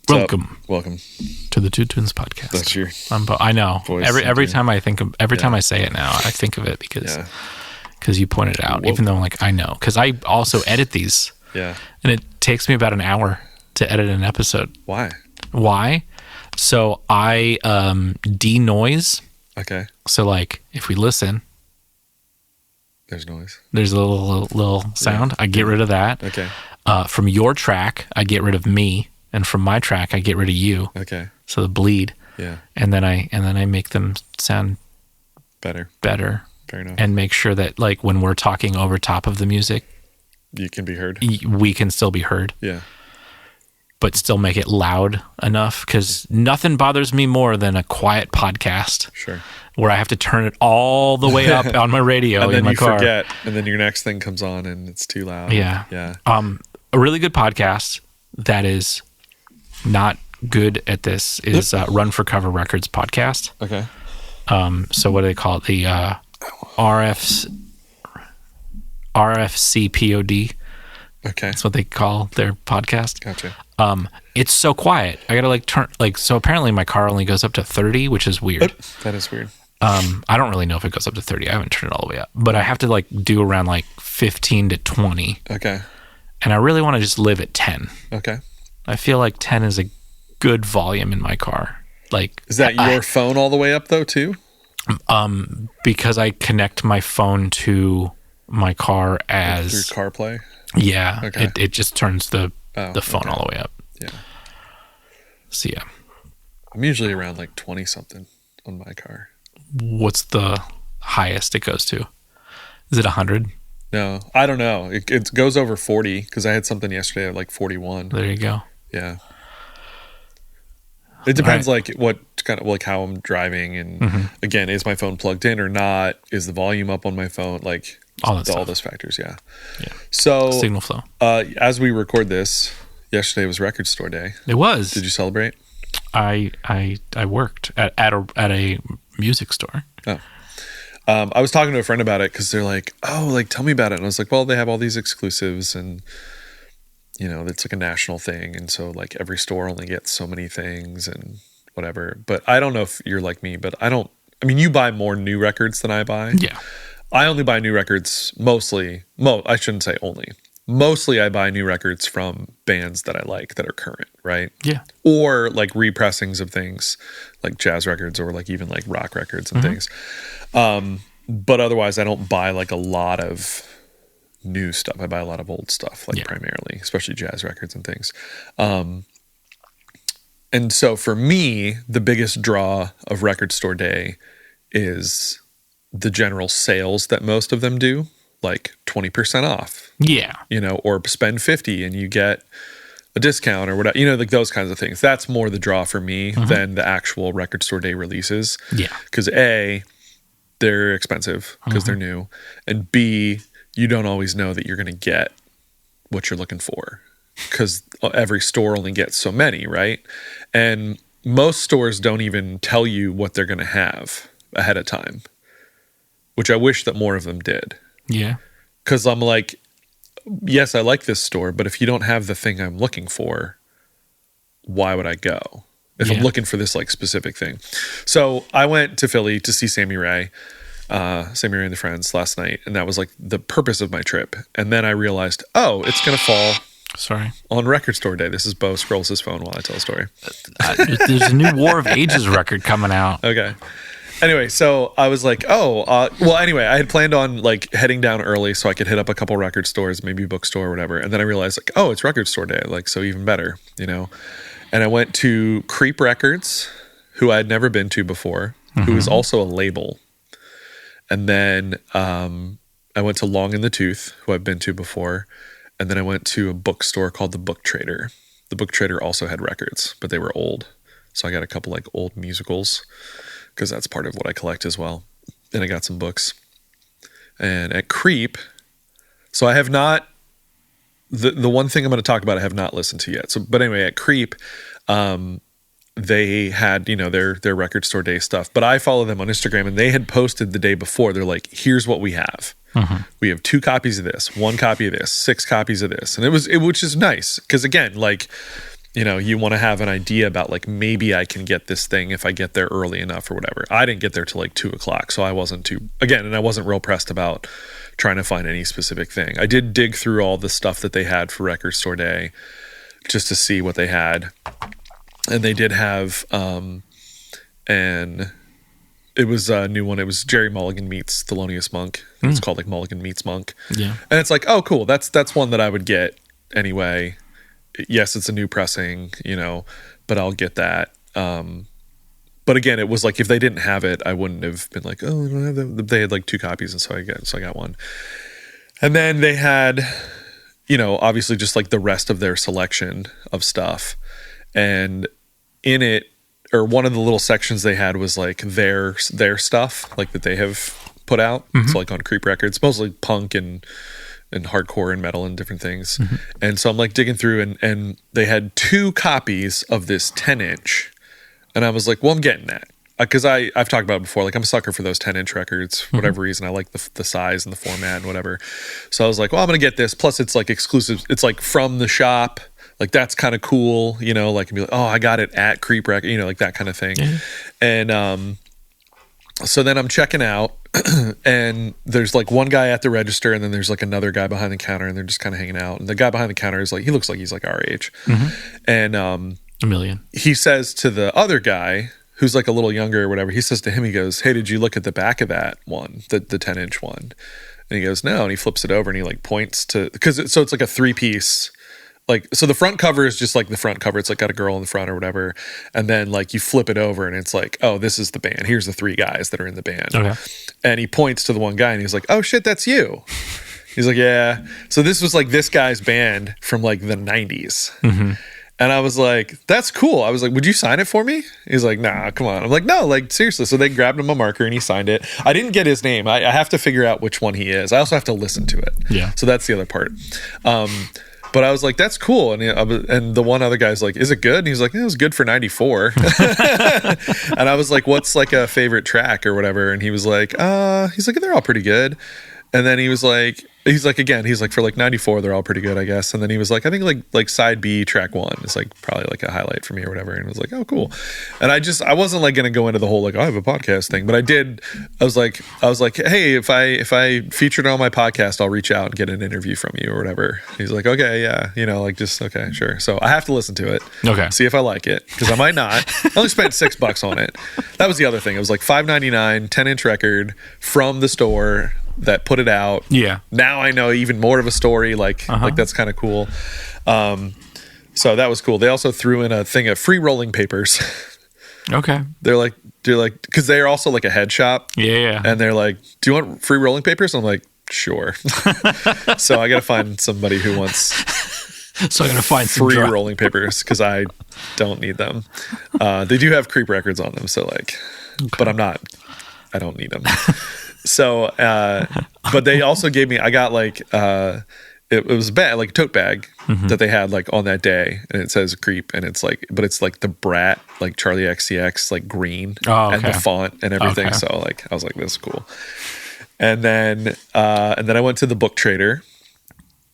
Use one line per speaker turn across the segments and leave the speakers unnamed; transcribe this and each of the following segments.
Welcome
to the Two Twins podcast.
That's your
I know.
voice.
Every time I think of, time I say it now, I think of it because you pointed it out.
Whoa.
Even though I'm like, I know, because I also edit these.
Yeah.
And it takes me about an hour to edit an episode.
Why?
So I denoise.
Okay.
So like, if we listen,
There's noise.
there's a little sound. I get rid of that.
Okay.
From your track, I get rid of me, and from my track, I get rid of you.
Okay.
So the bleed.
Yeah.
And then I make them sound
Better. Fair enough.
And make sure that like when we're talking over top of the music,
You can be heard.
we can still be heard,
Yeah.
but still make it loud enough, because nothing bothers me more than a quiet podcast
Sure.
where I have to turn it all the way up on my radio
And then
in my
you
car.
forget, and then your next thing comes on, and it's too loud.
Yeah.
Yeah.
A really good podcast that is not good at this is Run for Cover Records podcast.
Okay.
So what do they call it? The RFCPOD.
Okay.
That's what they call their podcast.
Gotcha.
It's so quiet. I gotta turn so apparently my car only goes up to 30, which is weird.
That is weird.
I don't really know if it goes up to 30. I haven't turned it all the way up, but I have to do around 15 to 20.
Okay.
And I really want to just live at 10.
Okay.
I feel like 10 is a good volume in my car.
Is that your phone all the way up though too?
Because I connect my phone to my car
Through
as
CarPlay?
yeah.
Okay.
It just turns the phone
okay.
all the way up.
Yeah.
So yeah.
I'm usually around 20 something on my car.
What's the highest it goes to? Is it 100?
No, I don't know. It goes over 40 because I had something yesterday at 41.
There you go.
Yeah. It depends what kind of how I'm driving, and again, is my phone plugged in or not? Is the volume up on my phone?
All
those factors. Yeah.
Yeah.
So
Signal flow.
As we record this, yesterday was Record Store Day.
It was.
Did you celebrate?
I worked at a music store.
Oh. I was talking to a friend about it because they're like, oh, tell me about it. And I was like, well, they have all these exclusives, and it's a national thing. And so every store only gets so many things and whatever. But I don't know if you're like me, but you buy more new records than I buy.
Yeah.
I only buy new records mostly. I shouldn't say only. Mostly I buy new records from bands that I like that are current, right?
Yeah.
Or repressings of things like jazz records or even rock records and things. But otherwise I don't buy a lot of new stuff. I buy a lot of old stuff, primarily, especially jazz records and things. And so for me, the biggest draw of Record Store Day is the general sales that most of them do, 20% off.
Yeah.
Or spend 50 and you get a discount or whatever, those kinds of things. That's more the draw for me than the actual Record Store Day releases.
Yeah.
Because A, they're expensive because they're new, and B, you don't always know that you're going to get what you're looking for because every store only gets so many, right? And most stores don't even tell you what they're going to have ahead of time, which I wish that more of them did.
Yeah.
Because I'm like, yes, I like this store, but if you don't have the thing I'm looking for, why would I go? If I'm looking for this specific thing. So I went to Philly to see Sammy Ray and the Friends last night, and that was the purpose of my trip. And then I realized, it's going to fall on Record Store Day. This is Bo scrolls his phone while I tell a story.
There's a new War of Ages record coming out.
Okay. Anyway, so I was like, anyway, I had planned on heading down early so I could hit up a couple record stores, maybe a bookstore or whatever. And then I realized it's Record Store Day. So even better, And I went to Creep Records, who I had never been to before, who is also a label. And then I went to Long in the Tooth, who I've been to before. And then I went to a bookstore called The Book Trader. The Book Trader also had records, but they were old. So I got a couple old musicals because that's part of what I collect as well. And I got some books. And at Creep, so I have not... The one thing I'm going to talk about I have not listened to yet. But anyway, at Creep, they had, their Record Store Day stuff. But I follow them on Instagram, and they had posted the day before. They're like, here's what we have. We have 2 copies of this, 1 copy of this, 6 copies of this. And which is nice. Because again, you want to have an idea about like, maybe I can get this thing if I get there early enough or whatever. I didn't get there till like 2:00. So I wasn't and I wasn't real pressed about trying to find any specific thing. I did dig through all the stuff that they had for Record Store Day just to see what they had. And they did have, and it was a new one. It was Jerry Mulligan meets Thelonious Monk. It's called like Mulligan meets Monk.
Yeah.
And it's like, oh, cool. That's one that I would get anyway. Yes, it's a new pressing, but I'll get that. But again, it was like, if they didn't have it, I wouldn't have been like, oh, I don't have them. They had like 2 copies, and so I got one. And then they had, obviously just like the rest of their selection of stuff. And in it, or one of the little sections they had was like their stuff, like that they have put out. So like on Creep Records, mostly punk and hardcore and metal and different things. And so I'm like digging through, and they had 2 copies of this 10-inch. And I was like, well, I'm getting that. Because I've talked about it before. Like, I'm a sucker for those 10-inch records for whatever reason. I like the size and the format and whatever. So I was like, well, I'm going to get this. Plus, it's like exclusive. It's like from the shop. Like, that's kind of cool, like, be like, oh, I got it at Creep Record, like that kind of thing. And so then I'm checking out, and there's like one guy at the register, and then there's like another guy behind the counter, and they're just kind of hanging out. And the guy behind the counter is like, he looks like he's like our age. And
a million. He
says to the other guy, who's like a little younger or whatever, he says to him, he goes, hey, did you look at the back of that one, the 10-inch one? And he goes, no. And he flips it over, and he like points to, so it's like a 3-piece. Like, so the front cover is just like the front cover. It's like got a girl in the front or whatever. And then like you flip it over, and it's like, oh, this is the band. Here's the 3 guys that are in the band. Okay. And he points to the one guy, and he's like, oh shit, that's you. He's like, yeah. So this was like this guy's band from like the 90s. And I was like, that's cool. I was like, would you sign it for me? He's like, nah, come on. I'm like, no, like seriously. So they grabbed him a marker, and he signed it. I didn't get his name. I have to figure out which one he is. I also have to listen to it. Yeah. So that's the other part. But I was like, that's cool. And the one other guy's like, is it good? And he's like, it was good for 94. And I was like, what's like a favorite track or whatever? And he was like, they're all pretty good. And then he's like, for like 94, they're all pretty good, I guess. And then he was like, I think like side B track 1 is like probably like a highlight for me or whatever. And I was like, oh, cool. And I wasn't like going to go into the whole, like, oh, I have a podcast thing, but I did. I was like, hey, if I featured on my podcast, I'll reach out and get an interview from you or whatever. He's like, okay, yeah. Okay, sure. So I have to listen to it. Okay. See if I like it, because I might not. I only spent $6 on it. That was the other thing. It was like $5.99, 10-inch record from the store that put it out. Yeah. Now I know even more of a story. Like that's kind of cool. So that was cool. They also threw in a thing of free rolling papers. Okay. They're like, because they're also like a head shop. Yeah. And they're like, do you want free rolling papers? I'm like, sure. So I got to find somebody who wants.
So I'm gonna find some
free rolling papers, because I don't need them. They do have Creep Records on them, so like, but I don't need them. So, but they also gave me, I got like, it was a bag, like a tote bag that they had like on that day, and it says Creep, and it's like, but it's like the Brat, like Charlie XCX, like green, and the font and everything. Okay. So like, I was like, this is cool. And then I went to the book trader.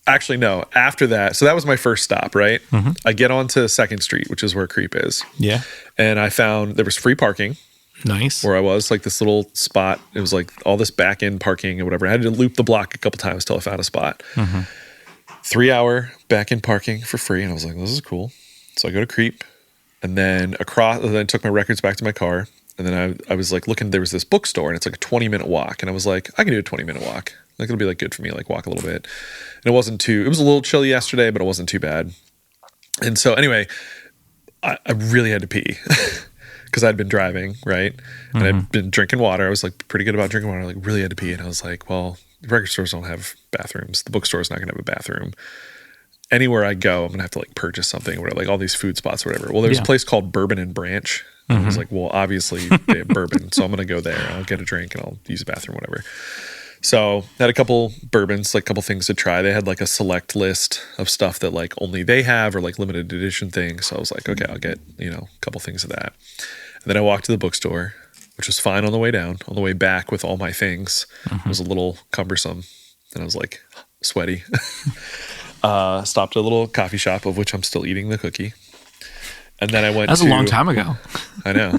Actually, no, after that. So that was my first stop, right? I get onto 2nd Street, which is where Creep is. Yeah. And I found there was free parking. Nice. Where I was, like this little spot. It was like all this back end parking or whatever. I had to loop the block a couple times till I found a spot. 3-hour back end parking for free. And I was like, this is cool. So I go to Creep, and then I took my records back to my car. And then I was like looking, there was this bookstore, and it's like a 20-minute walk. And I was like, I can do a 20-minute walk. Like, it'll be like good for me, like walk a little bit. And it was a little chilly yesterday, but it wasn't too bad. And so anyway, I really had to pee. Because I'd been driving, right? And I'd been drinking water. I was like pretty good about drinking water. I like really had to pee. And I was like, well, the record stores don't have bathrooms. The bookstore's not going to have a bathroom. Anywhere I go, I'm going to have to like purchase something or whatever, like all these food spots or whatever. Well, there's a place called Bourbon and Branch. And I was like, well, obviously they have bourbon. So I'm going to go there. I'll get a drink and I'll use the bathroom, whatever. So I had a couple bourbons, like a couple things to try. They had like a select list of stuff that like only they have, or like limited edition things. So I was like, okay, I'll get, a couple things of that. And then I walked to the bookstore, which was fine on the way down. On the way back with all my things, it was a little cumbersome. And I was like sweaty. Stopped at a little coffee shop, of which I'm still eating the cookie. And then I went
That's
to...
a long time ago.
I know.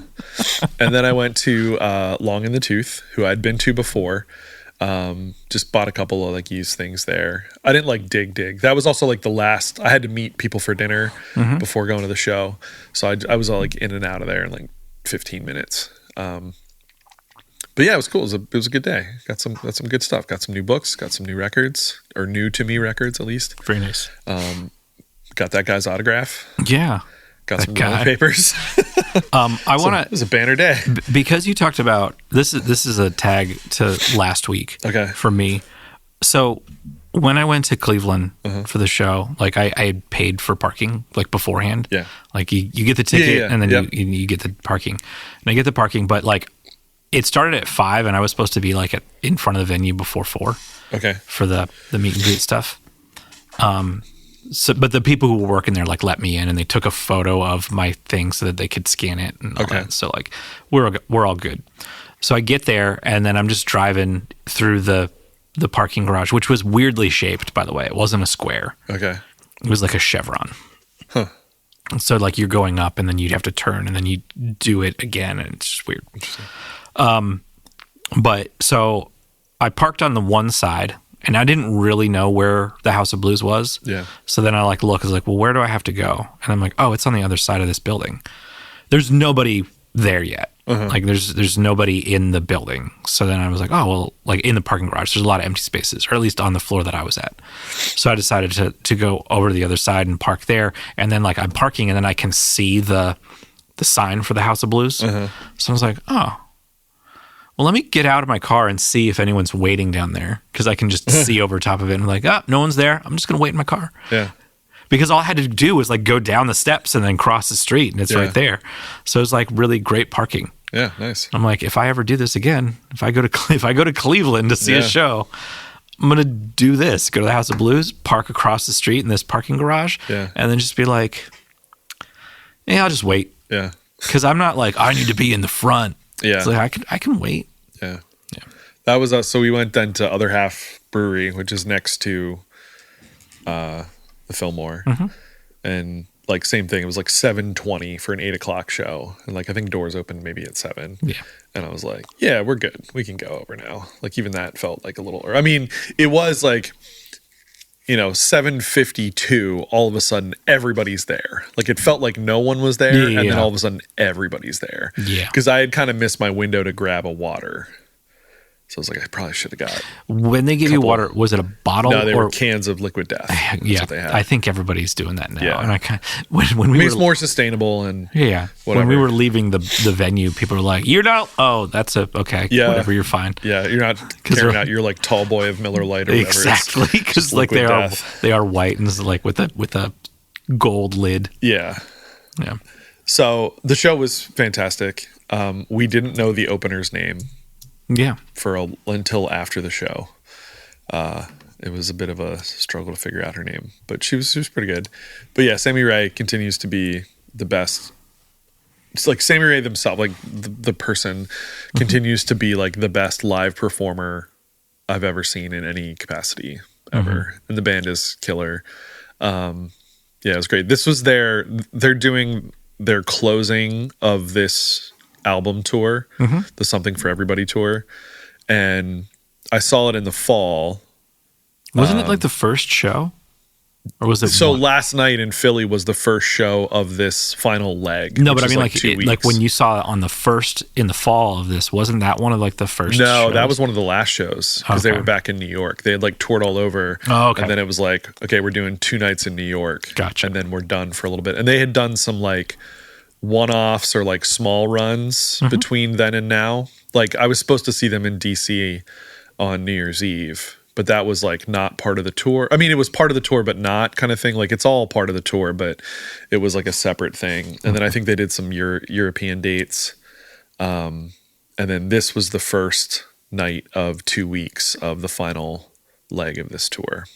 And then I went to Long in the Tooth, who I'd been to before. Just bought a couple of like used things there. I didn't like dig. That was also like the last... I had to meet people for dinner before going to the show. So I was all like in and out of there in like 15 minutes. But yeah, it was cool. It was a good day. Got some good stuff. Got some new books. Got some new records, or new to me records at least.
Very nice.
Got that guy's autograph.
Yeah.
Got some papers.
I want to.
It was a banner day
because you talked about this. This is a tag to last week.
Okay.
For me, so when I went to Cleveland for the show, like I had paid for parking like beforehand.
Yeah.
Like you get the ticket and then you get the parking, and I get the parking, but like it started at 5 and I was supposed to be like in front of the venue before 4.
Okay.
For the meet and greet stuff. So, but the people who were working there like let me in, and they took a photo of my thing so that they could scan it and all that. So like we're all good. So I get there, and then I'm just driving through the parking garage, which was weirdly shaped, by the way. It wasn't a square.
Okay.
It was like a chevron.
Huh.
So like you're going up, and then you'd have to turn, and then you do it again, and it's just weird. But so I parked on the one side. And I didn't really know where the House of Blues was. Yeah. So then I I was like, well, where do I have to go? And I'm like, oh, it's on the other side of this building. There's nobody there yet. Like there's nobody in the building. So then I was like, oh, well, like in the parking garage, there's a lot of empty spaces, or at least on the floor that I was at. So I decided to go over to the other side and park there. And then like I'm parking, and then I can see the sign for the House of Blues. So I was like, oh. Well, let me get out of my car and see if anyone's waiting down there, because I can just see over top of it. And I'm like, no one's there. I'm just going to wait in my car. Yeah. Because all I had to do was like go down the steps and then cross the street, and it's right there. So it was like really great parking.
Yeah, nice.
I'm like, if I ever do this again, if I go to Cleveland to see a show, I'm going to do this. Go to the House of Blues, park across the street in this parking garage, and then just be like, yeah, I'll just wait. Yeah. Because I'm not like, I need to be in the front. Yeah, so like I can wait.
Yeah. That was us. So we went then to Other Half Brewery, which is next to the Fillmore, and like same thing. It was like 7:20 for an 8 o'clock show, and like I think doors opened maybe at 7. Yeah, and I was like, yeah, we're good. We can go over now. Like even that felt like a little. I mean, it was like 7:52, all of a sudden everybody's there. Like it felt like no one was there, and then all of a sudden everybody's there. Yeah. Because I had kind of missed my window to grab a water. So I was like, I probably should have got.
When they give you water, was it a bottle?
No, they were cans of Liquid Death. That's what they had.
I think everybody's doing that now. Yeah. And I
it's more sustainable and whatever.
When we were leaving the venue, people were like, "You're not." Oh, that's okay. Yeah, whatever. You're fine.
Yeah, you're not carrying out your like tall boy of Miller Lite or whatever.
Exactly, because like they are white and like with a gold lid.
Yeah, yeah. So the show was fantastic. We didn't know the opener's name.
Yeah.
Until after the show. It was a bit of a struggle to figure out her name, but she was pretty good. But yeah, Sammy Ray continues to be the best. It's like Sammy Ray themselves, like the person continues to be like the best live performer I've ever seen in any capacity ever. And the band is killer. Yeah, it was great. This was they're doing their closing of this album tour, the Something for Everybody tour, and I saw it in the fall.
Wasn't it like the first show, or was it?
So last night in Philly was the first show of this final leg.
No, but I mean like when you saw it on the first in the fall of this, wasn't that one of like the first?
No,
shows?
That was one of the last shows because they were back in New York. They had like toured all over. Oh, okay. And then it was like, okay, we're doing 2 nights in New York.
Gotcha.
And then we're done for a little bit. And they had done some like one-offs or like small runs between then and now. Like I was supposed to see them in DC on New Year's Eve, but that was like not part of the tour. I mean, it was part of the tour, but not kind of thing. Like it's all part of the tour, but it was like a separate thing. And then I think they did some European dates. And then this was the first night of 2 weeks of the final leg of this tour.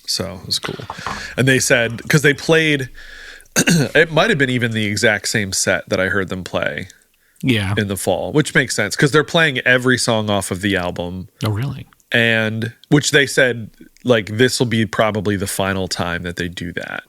So it was cool. And they said, because they played, it might have been even the exact same set that I heard them play in the fall, which makes sense because they're playing every song off of the album.
Oh, really?
And which they said, like, this will be probably the final time that they do that.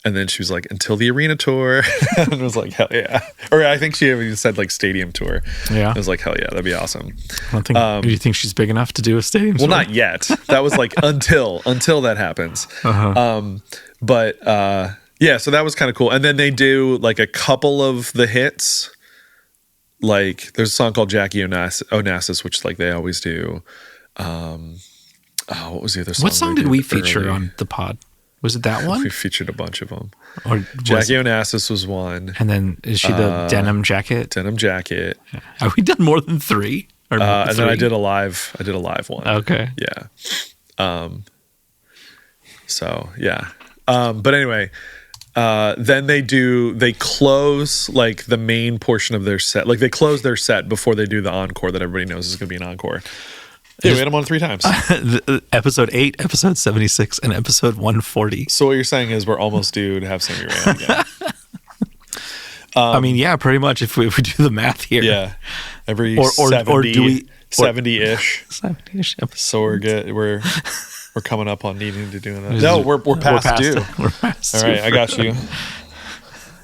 And then she was like, until the arena tour. And I was like, hell yeah. Or I think she even said like stadium tour.
Yeah.
I was like, hell yeah, that'd be awesome.
Do you think she's big enough to do a stadium tour?
Well, not yet. That was like until that happens. But yeah, so that was kind of cool. And then they do like a couple of the hits. Like there's a song called Jackie Onassis, which like they always do. What was the other song?
What song did we feature on the pod? Was it that one?
We featured a bunch of them.
Or
Jackie Onassis was one.
And then is she the denim jacket?
Denim jacket.
Have we done more than 3?
And then I did a live one.
Okay.
Yeah. So yeah. But anyway, then they close like the main portion of their set. Like they close their set before they do the encore that everybody knows is going to be an encore. Yeah, we had them on 3 times.
Episode 8, episode 76, and episode 140.
So what you're saying is we're almost due to have Sammy Ray on again.
I mean, yeah, pretty much if we do the math here.
Yeah. Every 70-ish.
70-ish episode.
So we're coming up on needing to do that. No, we're past due.
We're past
All right, I got you. I'm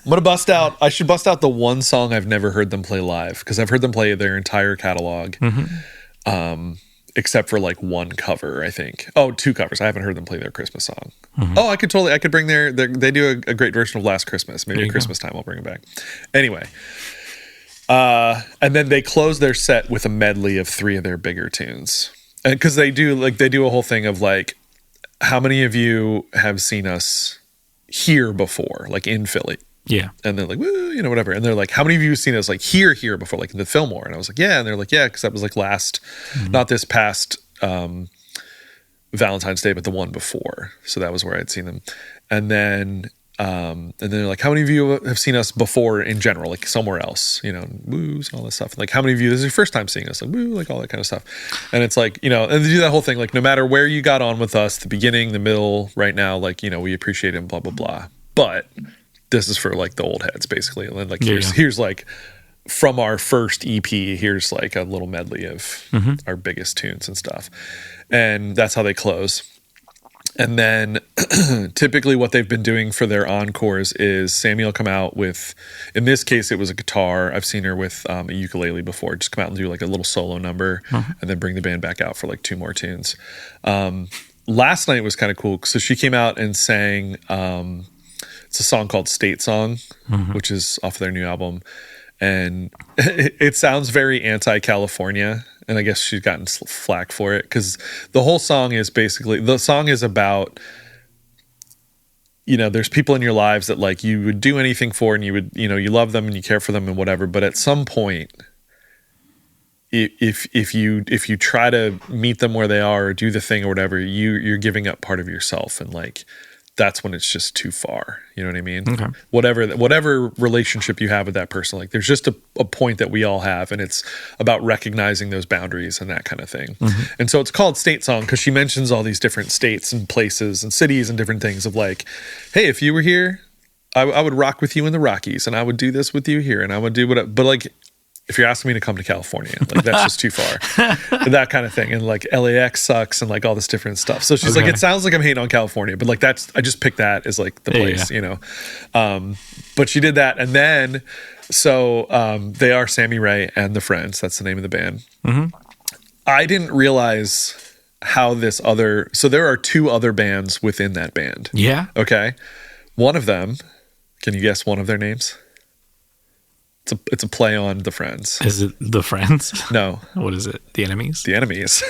going to I should bust out the one song I've never heard them play live, because I've heard them play their entire catalog. Except for like one cover, I think. Oh, 2 covers. I haven't heard them play their Christmas song. Oh, I could bring they do a great version of Last Christmas. Maybe at Christmas time I'll bring it back. Anyway. And then they close their set with a medley of 3 of their bigger tunes. And because they do a whole thing of like, how many of you have seen us here before, like in Philly?
Yeah.
And they're like, woo, whatever. And they're like, how many of you have seen us like here before, like in the Fillmore? And I was like, yeah. And they're like, yeah, because that was like not this past Valentine's Day, but the one before. So that was where I'd seen them. And then they're like, how many of you have seen us before in general, like somewhere else, woos and all this stuff. And like, how many of you, this is your first time seeing us? Like, woo, like all that kind of stuff. And it's like, and they do that whole thing, like no matter where you got on with us, the beginning, the middle, right now, like, we appreciate it and blah, blah, blah. But this is for like the old heads basically. And then like, here's like from our first EP, here's like a little medley of our biggest tunes and stuff. And that's how they close. And then typically what they've been doing for their encores is Sammy will come out with, in this case, it was a guitar. I've seen her with a ukulele before, just come out and do like a little solo number and then bring the band back out for like 2 more tunes. Last night was kind of cool. So she came out and sang, it's a song called State Song, which is off their new album. And it sounds very anti-California. And I guess she's gotten flack for it because the whole song is about, there's people in your lives that like you would do anything for and you would, you love them and you care for them and whatever. But at some point, if you try to meet them where they are or do the thing or whatever, you're giving up part of yourself. And like, that's when it's just too far. You know what I mean? Okay. Whatever relationship you have with that person, like there's just a point that we all have, and it's about recognizing those boundaries and that kind of thing. And so it's called State Song because she mentions all these different states and places and cities and different things of like, hey, if you were here, I would rock with you in the Rockies, and I would do this with you here, and I would do whatever. But like, if you're asking me to come to California, like that's just too far. That kind of thing. And like LAX sucks and like all this different stuff. So she's like, it sounds like I'm hating on California, but like I just picked that as like the place, But she did that. And then, they are Sammy Ray and the Friends. That's the name of the band. I didn't realize how so there are 2 other bands within that band.
Yeah.
Okay. One of them, can you guess one of their names? It's a play on The Friends.
Is it The Friends?
No.
What is it? The Enemies?
The Enemies.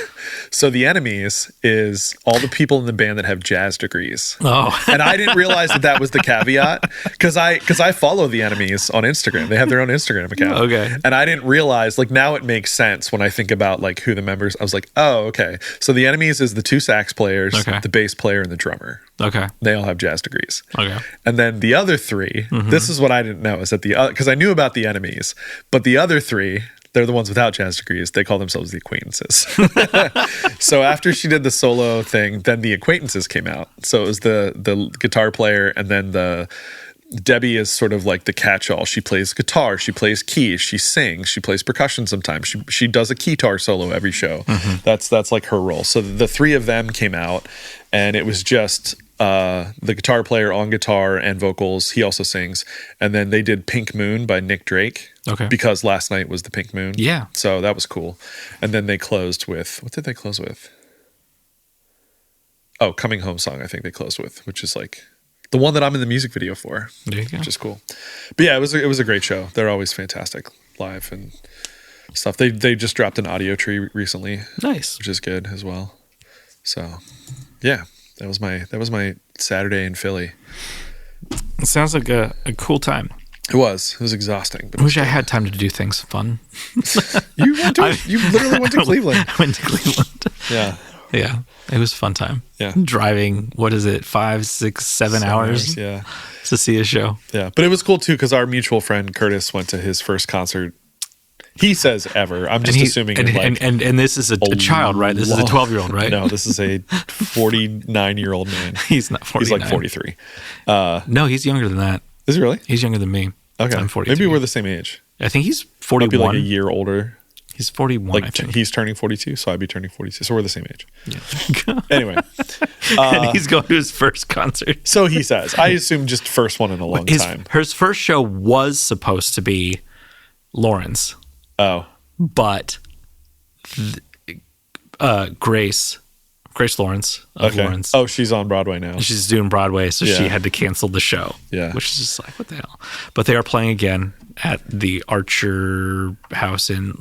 So The Enemies is all the people in the band that have jazz degrees.
Oh.
And I didn't realize that was the caveat because I follow The Enemies on Instagram. They have their own Instagram account.
Okay.
And I didn't realize, like now it makes sense when I think about like who the members, I was like, oh, okay. So The Enemies is the 2 sax players, the bass player, and the drummer.
Okay.
They all have jazz degrees.
Okay.
And then the other 3, this is what I didn't know, is that because I knew about the Enemies, but the other 3, they're the ones without jazz degrees. They call themselves the Acquaintances. So after she did the solo thing, then the Acquaintances came out. So it was the guitar player, and then Debbie is sort of like the catch-all. She plays guitar, she plays keys, she sings, she plays percussion sometimes. She does a guitar solo every show. That's like her role. So the 3 of them came out, and it was just the guitar player on guitar and vocals. He also sings. And then they did Pink Moon by Nick Drake.
Okay.
Because last night was the Pink Moon.
Yeah.
So that was cool. And then they closed with, what did they close with? Oh, Coming Home Song, I think they closed with, which is like the one that I'm in the music video for.
There you go.
Which is cool. But yeah, it was a great show. They're always fantastic live and stuff. They just dropped an audio tree recently.
Nice.
Which is good as well. So yeah, that was my Saturday in Philly.
It sounds like a cool time.
It was exhausting.
I wish I had time to do things fun.
You literally went to Cleveland.
I went to Cleveland.
Yeah.
Yeah. It was a fun time.
Yeah.
Driving, what is it, 5, 6, 7 hours?
Yeah.
To see a show.
Yeah. But it was cool too because our mutual friend Curtis went to his first concert. He says ever. I'm just assuming.
And this is a child, right? This is a 12-year-old, right?
No, this is a 49-year-old man.
He's not 49.
He's like 43.
No, he's younger than that.
Is he really?
He's younger than me.
Okay.
I'm 42.
Maybe we're the same age.
I think he's 41.
Might be like a year older.
He's 41,
like
I think.
He's turning 42, so I'd be turning 42. So we're the same age.
Yeah.
Anyway.
And he's going to his first concert.
So he says. I assume just first one in a long time.
His first show was supposed to be Lawrence.
Oh.
But Grace Lawrence of Lawrence.
Oh, she's on Broadway now.
She's doing Broadway, so she had to cancel the show.
Yeah.
Which is just like, what the hell? But they are playing again at the Archer House in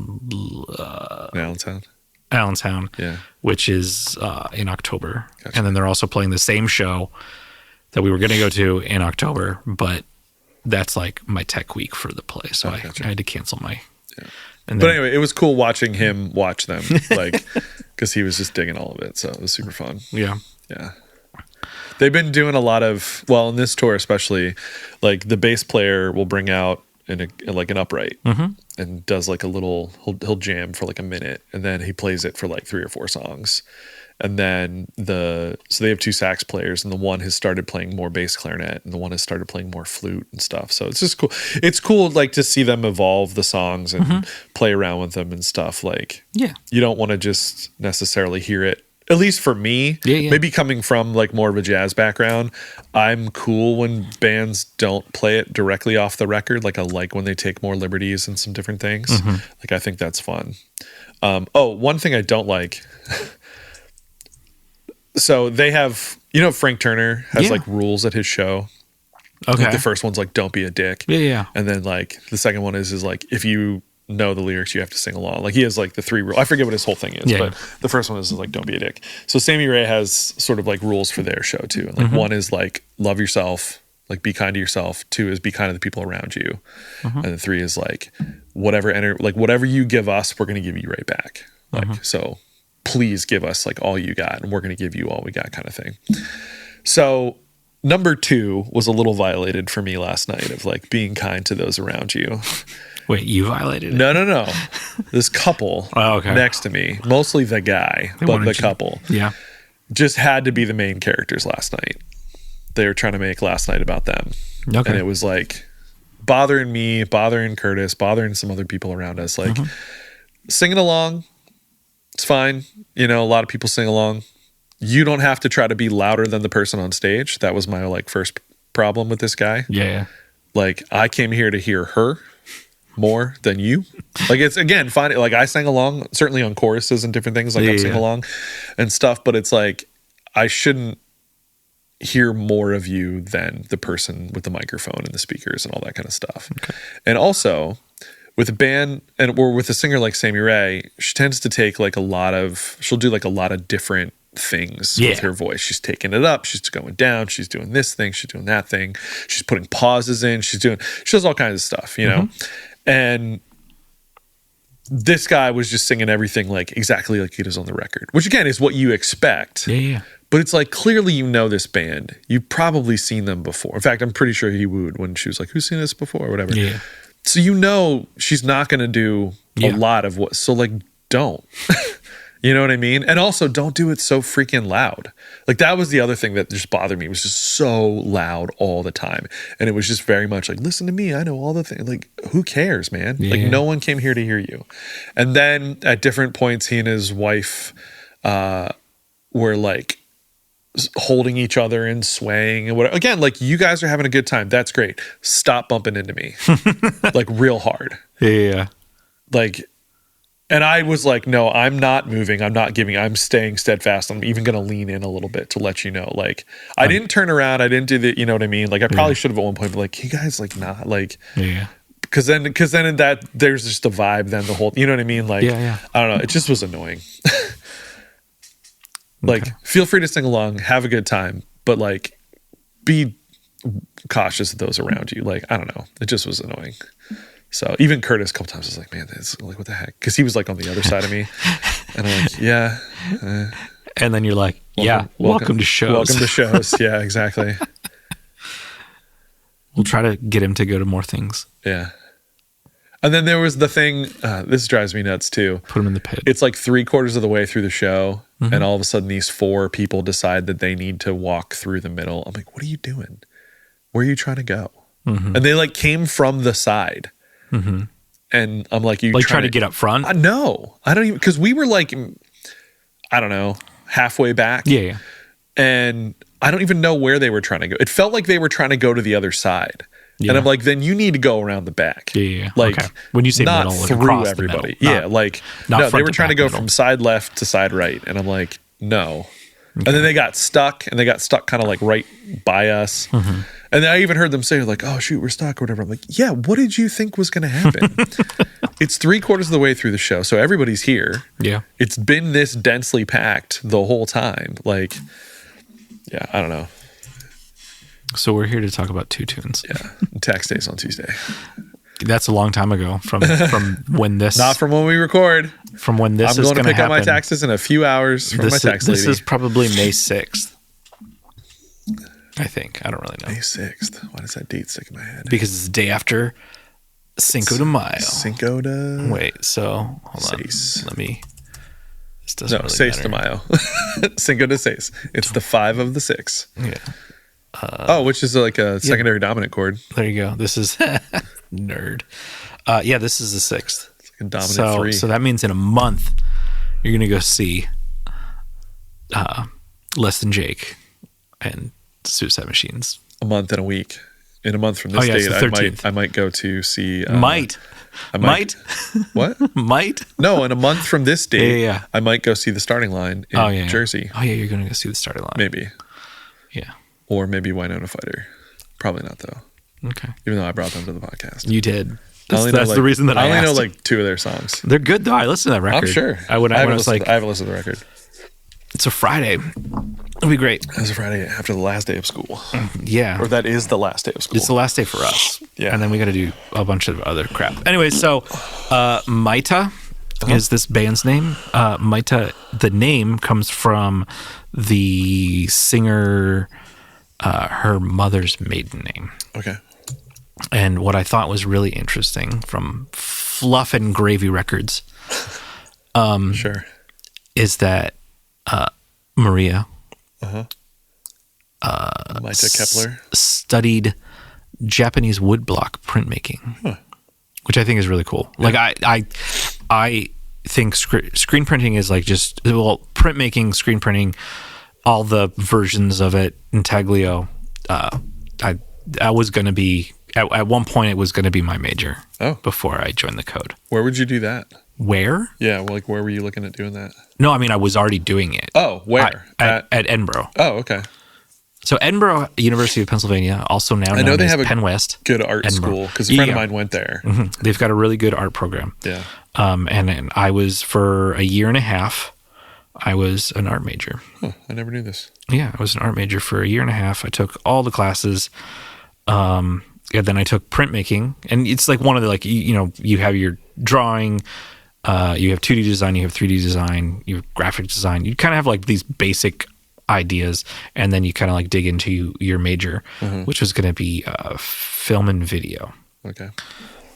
Allentown.
Yeah.
Which is in October.
Gotcha.
And then they're also playing the same show that we were going to go to in October, but that's like my tech week for the play. So I had to cancel my...
Yeah.
But
anyway, it was cool watching him watch them, like, because he was just digging all of it. So it was super fun.
Yeah.
Yeah. They've been doing a lot of, well, in this tour especially, like the bass player will bring out an upright and does like a little, he'll jam for like a minute and then he plays it for like 3 or 4 songs. And then so they have 2 sax players and the one has started playing more bass clarinet and the one has started playing more flute and stuff. So it's just cool. It's cool like to see them evolve the songs and play around with them and stuff. Like, you don't want to just necessarily hear it. At least for me, maybe coming from like more of a jazz background, I'm cool when bands don't play it directly off the record. Like I like when they take more liberties and some different things. Like I think that's fun. One thing I don't like... So they have, Frank Turner has like rules at his show.
Okay.
Like the first one's like, don't be a dick.
Yeah.
And then like the second one is like, if you know the lyrics, you have to sing along. Like he has like the 3 rules. I forget what his whole thing is, but the first one is like, don't be a dick. So Sammy Ray has sort of like rules for their show too. And like one is like, love yourself, like be kind to yourself. 2 is be kind to the people around you. And then 3 is like, whatever you give us, we're going to give you right back. Like, so please give us like all you got and we're going to give you all we got kind of thing. So number 2 was a little violated for me last night of like being kind to those around you.
Wait, you violated it?
No. This couple next to me, mostly the guy, but the couple just had to be the main characters last night. They were trying to make last night about them. Okay. And it was like bothering me, bothering Curtis, bothering some other people around us, like singing along. It's fine. A lot of people sing along. You don't have to try to be louder than the person on stage. That was my like first problem with this guy.
Yeah.
Like I came here to hear her more than you. Like it's again, fine. Like I sang along certainly on choruses and different things. Like I'm singing along and stuff, but it's like, I shouldn't hear more of you than the person with the microphone and the speakers and all that kind of stuff. Okay. And also, with a band or with a singer like Sammy Ray, she tends to take like she'll do like a lot of different things with her voice. She's taking it up, she's going down, she's doing this thing, she's doing that thing, she's putting pauses in, she does all kinds of stuff, know? And this guy was just singing everything like exactly like he does on the record, which again is what you expect.
Yeah.
But it's like, clearly this band. You've probably seen them before. In fact, I'm pretty sure he wooed when she was like, who's seen this before or whatever.
Yeah.
So she's not going to do a lot of what. So like, don't. You know what I mean? And also, don't do it so freaking loud. Like that was the other thing that just bothered me. It was just so loud all the time, and it was just very much like, listen to me. I know all the things. Like, who cares, man? Like, no one came here to hear you. And then at different points, he and his wife were like holding each other and swaying and whatever. Again, like, you guys are having a good time. That's great. Stop bumping into me. Like, real hard.
Yeah.
Like, and I was like, no, I'm not moving. I'm staying steadfast. I'm even going to lean in a little bit to let you know. Like, I didn't turn around. I didn't do the, you know what I mean? Like, I probably should have at one point, but like, you guys, like, not like, because then in that, there's just a vibe, then the whole, you know what I mean? Like, I don't know. It just was annoying. Like, feel free to sing along, have a good time, but like, be cautious of those around you. Like, I don't know. It just was annoying. So even Curtis a couple times was like, man, this, like, what the heck? Because he was like on the other side of me. And I'm like, yeah.
And then you're like, welcome to shows.
Welcome to shows. Yeah, exactly.
We'll try to get him to go to more things.
Yeah. And then there was the thing, this drives me nuts too.
Put him in the pit.
It's like 3/4 of the way through the show. And all of a sudden these 4 people decide that they need to walk through the middle. I'm like, what are you doing? Where are you trying to go? And they like came from the side. And I'm like, you
like try to get up front?
No, I don't even, because we were like, I don't know, halfway back.
Yeah.
And I don't even know where they were trying to go. It felt like they were trying to go to the other side. Yeah. And I'm like, then you need to go around the back.
Yeah.
Like,
when you say
not
middle, like
through everybody.
Not,
like, no, they were trying to go from side left to side right. And I'm like, no. And then they got stuck kind of like right by us. And then I even heard them say like, oh shoot, we're stuck or whatever. I'm like, yeah, what did you think was going to happen? It's 3/4 of the way through the show. So everybody's here.
Yeah.
It's been this densely packed the whole time. Like, yeah, I don't know.
So we're here to talk about 2 tunes.
Yeah. Tax days on Tuesday.
That's a long time ago from when this.
Not from when we record.
From when this is going to happen.
I'm going to pick up my taxes in a few hours from my tax lady.
This is probably May 6th. I think. I don't really know.
May 6th. Why does that date stick in my head?
Because it's the day after Cinco de Mayo.
Cinco de...
Wait, so hold on. Let me... This doesn't really
Seis
matter.
de Mayo. Cinco de Seis. It's the 5 of the 6.
Yeah.
Which is like a secondary dominant chord.
There you go. This is... Nerd. Yeah, this is the 6th.
It's like a dominant 3.
So that means in a month, you're going to go see Less Than Jake and Suicide Machines.
A month and a week. In a month from this date, I might go to see...
Might?
What?
Might?
No, in a month from this date,
Yeah.
I might go see the starting line in Jersey.
Oh, yeah, you're going to go see the starting line.
Maybe.
Yeah.
Or maybe Winona Fighter. Probably not, though.
Okay.
Even though I brought them to the podcast.
You did. That's the reason that I
only
asked.
know like 2 of their songs.
They're good, though. I listened to that record.
I'm sure.
I haven't listened
to the record.
It's a Friday. It'll be great.
It's a Friday after the last day of school.
Yeah.
Or that is the last day of school.
It's the last day for us.
Yeah.
And then we got to do a bunch of other crap. Anyway, so MAITA is this band's name. MAITA, the name comes from the singer, her mother's maiden name.
Okay.
And what I thought was really interesting from Fluff and Gravy Records
Sure.
is that Maria
MAITA Kepler
studied Japanese woodblock printmaking, which I think is really cool. Yeah. Like I think screen printing is like just printmaking, screen printing, all the versions of it, intaglio. I was going to be at one point it was going to be my major. Before I joined the code.
Where would you do that?
Where?
Yeah, well, like where were you looking at doing that?
No, I mean I was already doing it.
Oh, where?
At Edinburgh.
Oh, okay.
So Edinburgh, University of Pennsylvania, also now known as Penn West.
Good art school because a friend of mine went there.
Mm-hmm. They've got a really good art program.
Yeah.
And I was for a year and a half. I was an art major.
Huh, I never knew this.
Yeah, I was an art major for a year and a half. I took all the classes. And then I took printmaking, and it's like one of the you have your drawing. You have 2D design, you have 3D design, you have graphic design. You kind of have like these basic ideas, and then you kind of like dig into your major, which was going to be film and video.
Okay.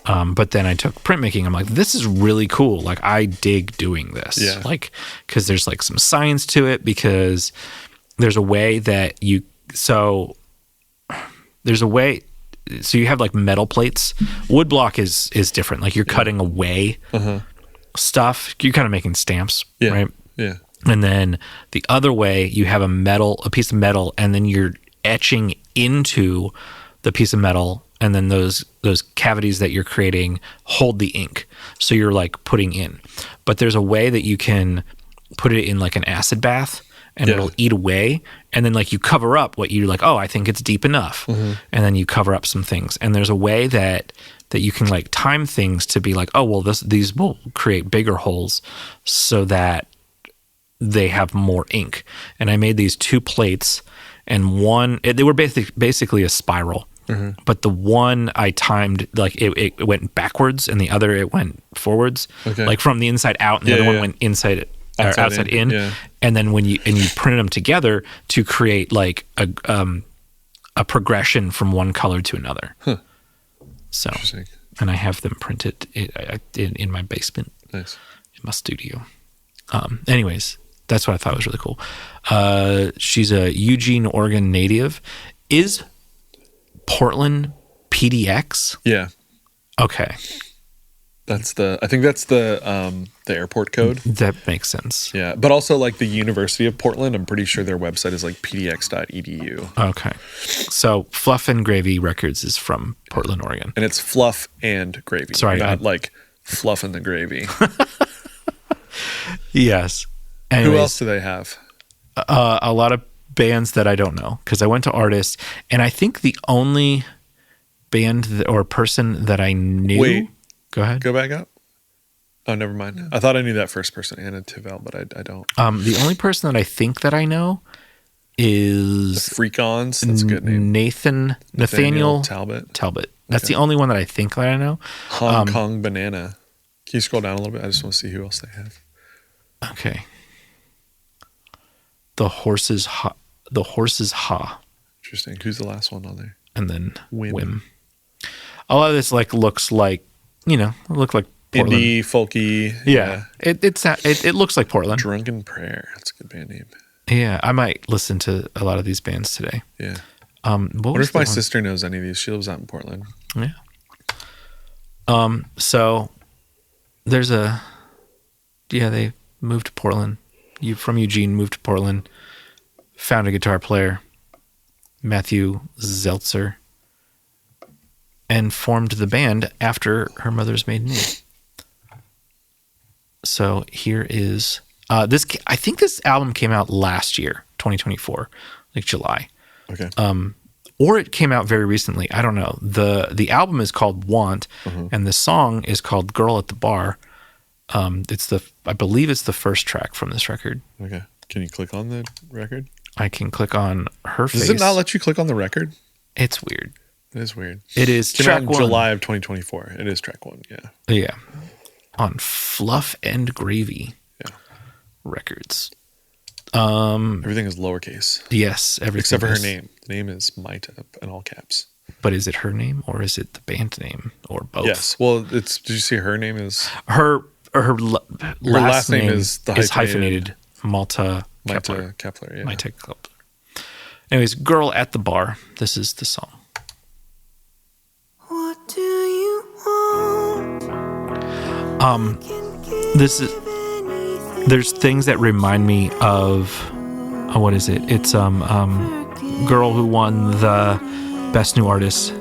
But then I took printmaking. I'm like, this is really cool. Like, I dig doing this.
Yeah.
Like, because there's like some science to it, because there's a way that so you have like metal plates. Woodblock is different. Like you're cutting away stuff. You're kind of making stamps, right?
Yeah.
And then the other way, you have a piece of metal, and then you're etching into the piece of metal, and then those cavities that you're creating hold the ink. So you're like putting in. But there's a way that you can put it in like an acid bath, and it'll eat away, and then like you cover up what you're like, oh, I think it's deep enough. And then you cover up some things. And there's a way that you can like time things to be like, oh, well, these will create bigger holes so that they have more ink. And I made these 2 plates, and one, they were basically a spiral. But the one I timed, like it went backwards, and the other it went forwards, like from the inside out, and the other one went outside in. Yeah. And then when you printed them together to create like a progression from one color to another. So, and I have them printed in my basement, nice, in my studio. Anyways, that's what I thought was really cool. She's a Eugene, Oregon native. Is Portland PDX?
Yeah.
Okay.
I think that's the airport code.
That makes sense.
Yeah, but also like the University of Portland, I'm pretty sure their website is like pdx.edu.
Okay. So Fluff and Gravy Records is from Portland, Oregon.
And it's Fluff and Gravy.
Sorry.
Not like Fluff and the Gravy.
Yes. Anyways,
who else do they have?
A lot of bands that I don't know, because I went to artists, and I think the only band or person that I knew...
Wait.
Go ahead.
Go back up. Oh, never mind. I thought I knew that first person, Anna Tivell, but I don't.
The only person that I think that I know is...
The Freak-Ons. That's a good name.
Nathaniel
Talbot.
That's the only one that I think that I know.
Hong Kong Banana. Can you scroll down a little bit? I just want to see who else they have.
Okay. The Horses Ha.
Interesting. Who's the last one on there?
And then Whim. A lot of this looks like, look like Portland.
Indie, folky.
Yeah. It looks like Portland.
Drunken Prayer. That's a good band name.
Yeah, I might listen to a lot of these bands today.
Yeah. I wonder if my sister knows any of these. She lives out in Portland.
Yeah. So there's they moved to Portland. You from Eugene moved to Portland, found a guitar player, Matthew Zeltzer, and formed the band after her mother's maiden name. So here is this. I think this album came out last year, 2024, like July.
Okay.
Or it came out very recently. I don't know. The album is called Want, and the song is called Girl at the Bar. I believe it's the first track from this record.
Okay. Can you click on the record?
I can click on her face.
Does it not let you click on the record?
It's weird.
It is weird.
It is
track 1. July of 2024. It is track 1, yeah.
Yeah. On Fluff and Gravy Records.
Everything is lowercase.
Yes, everything.
Except for her name. The name is MAITA in all caps.
But is it her name or is it the band name or both?
Yes. Well, did you see her name is...
Her last name is hyphenated.
MAITA
Kepler.
Kepler, yeah.
MAITA Kepler. Anyways, Girl at the Bar. This is the song.
What do you want?
There's things that remind me of what is it? It's girl who won the Best New Artist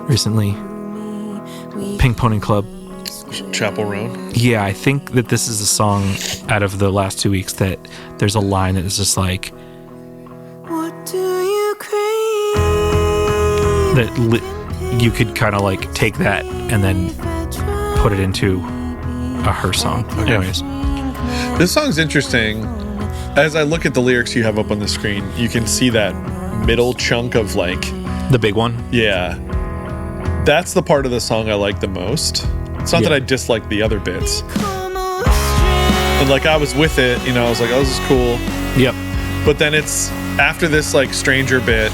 recently. Pink Pony Club.
Chapel Roan.
Yeah, I think that this is a song out of the last 2 weeks that there's a line that is just like,
what do you crave?
That you could kind of like take that and then put it into a her song. Okay. Anyways.
This song's interesting. As I look at the lyrics you have up on the screen, you can see that middle chunk of like...
The big one?
Yeah. That's the part of the song I like the most. It's not that I dislike the other bits. And like I was with it, I was like, oh, this is cool.
Yep.
But then it's after this like stranger bit,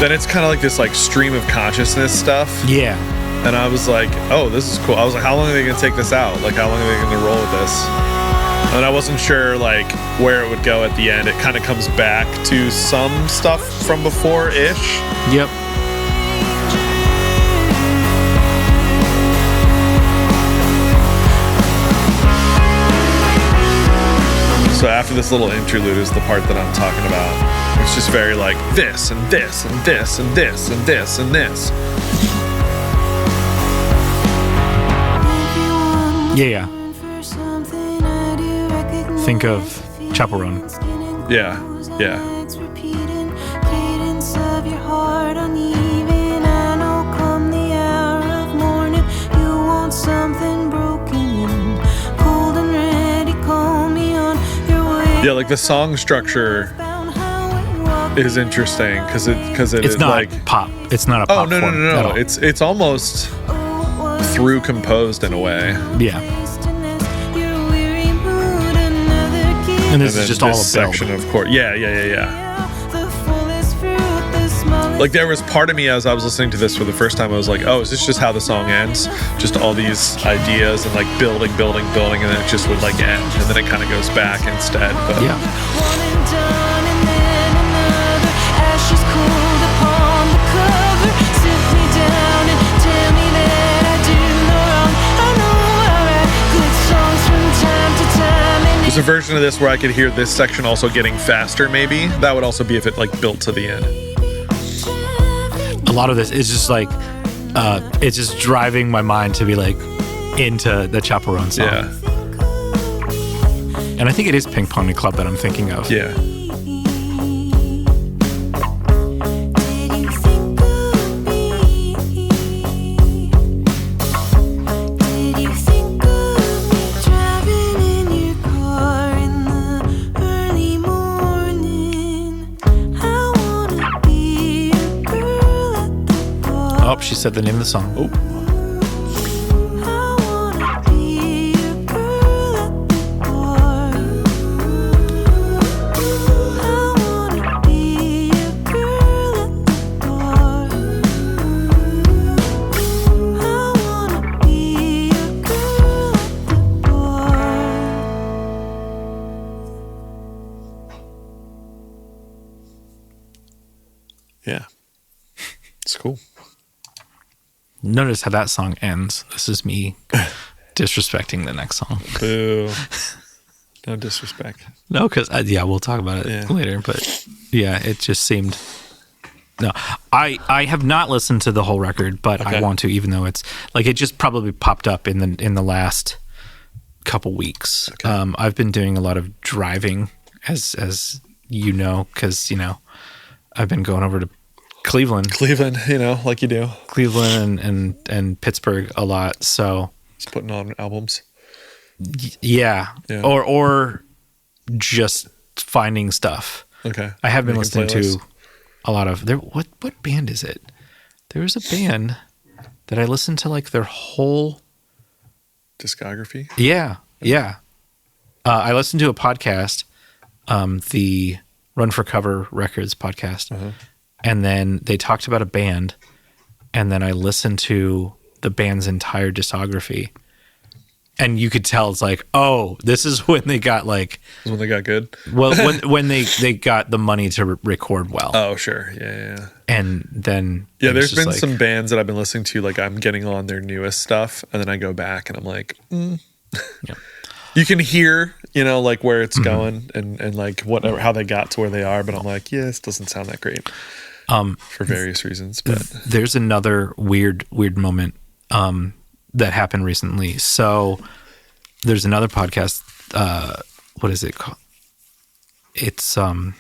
then it's kind of like this like stream of consciousness stuff.
Yeah.
And I was like, oh, this is cool. I was like, how long are they going to take this out? Like, how long are they going to roll with this? And I wasn't sure like where it would go at the end. It kind of comes back to some stuff from before-ish.
Yep.
So after this little interlude is the part that I'm talking about. It's just very like this and this and this and this and this and this.
Yeah. Think of Chaperone.
Yeah. Yeah, like the song structure is interesting because it
it's
is
not
like
pop. It's not a pop.
no. It's almost through composed in a way.
Yeah. And this is just all a
section of chord. Yeah. Like there was part of me as I was listening to this for the first time, I was like, oh, is this just how the song ends? Just all these ideas and like building, and then it just would like end, and then it kind of goes back instead. But
yeah.
There's a version of this where I could hear this section also getting faster, maybe. That would also be if it like built to the end.
A lot of this is just like, it's just driving my mind to be like into the Chaperone song.
Yeah.
And I think it is Pink Pony Club that I'm thinking of.
Yeah.
Oh, she said the name of the song.
Oh. Yeah. It's cool.
Notice how that song ends. This is me disrespecting the next song.
Boo. No disrespect.
No, because, we'll talk about it later. But, yeah, it just seemed... No, I have not listened to the whole record, but I want to, even though it's... Like, it just probably popped up in the last couple weeks. Okay. I've been doing a lot of driving, as you know, because, I've been going over to Cleveland,
like you do.
Cleveland and Pittsburgh a lot. So
just putting on albums.
Yeah. Or just finding stuff.
Okay.
I have been listening to a lot of what band is it? There was a band that I listened to like their whole
discography.
Yeah. I listened to a podcast, the Run for Cover Records podcast. Uh-huh. And then they talked about a band, and then I listened to the band's entire discography, and you could tell it's like, oh, this is when they got like...
This is when they got good?
Well, when they got the money to record well.
Oh, sure. Yeah.
And then...
Yeah, there's been some bands that I've been listening to, like I'm getting on their newest stuff, and then I go back and I'm like, Yeah. You can hear, like where it's going and like whatever, how they got to where they are, but I'm like, this doesn't sound that great. For various reasons, but
there's another weird moment that happened recently. So there's another podcast. What is it called? It's I'm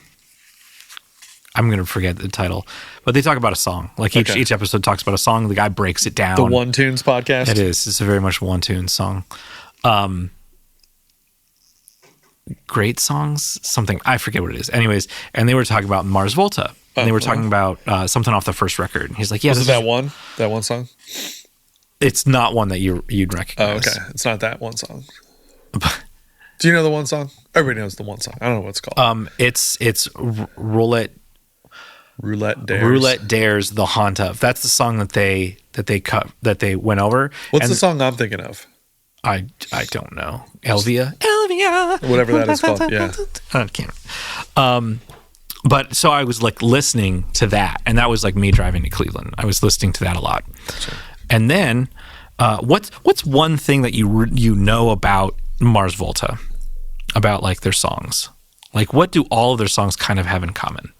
going to forget the title, but they talk about a song. Like each episode talks about a song. The guy breaks it down.
The One Tunes podcast.
It is. It's a very much One Tunes song. Great songs, something I forget what it is. Anyways, and they were talking about Mars Volta. And they were talking about something off the first record. And he's like,
was it that one song?
It's not one that you'd recognize.
Oh, okay. It's not that one song. Do you know the one song? Everybody knows the one song. I don't know what it's called.
It's Roulette Dares the Haunt of. That's the song that they went over.
What's the song I'm thinking of?
I don't know. Elvia.
Whatever that is called. Yeah.
I can't. But so I was like listening to that, and that was like me driving to Cleveland. I was listening to that a lot. Sure. And then, what's one thing that you know about Mars Volta? about like their songs. Like, what do all of their songs kind of have in common?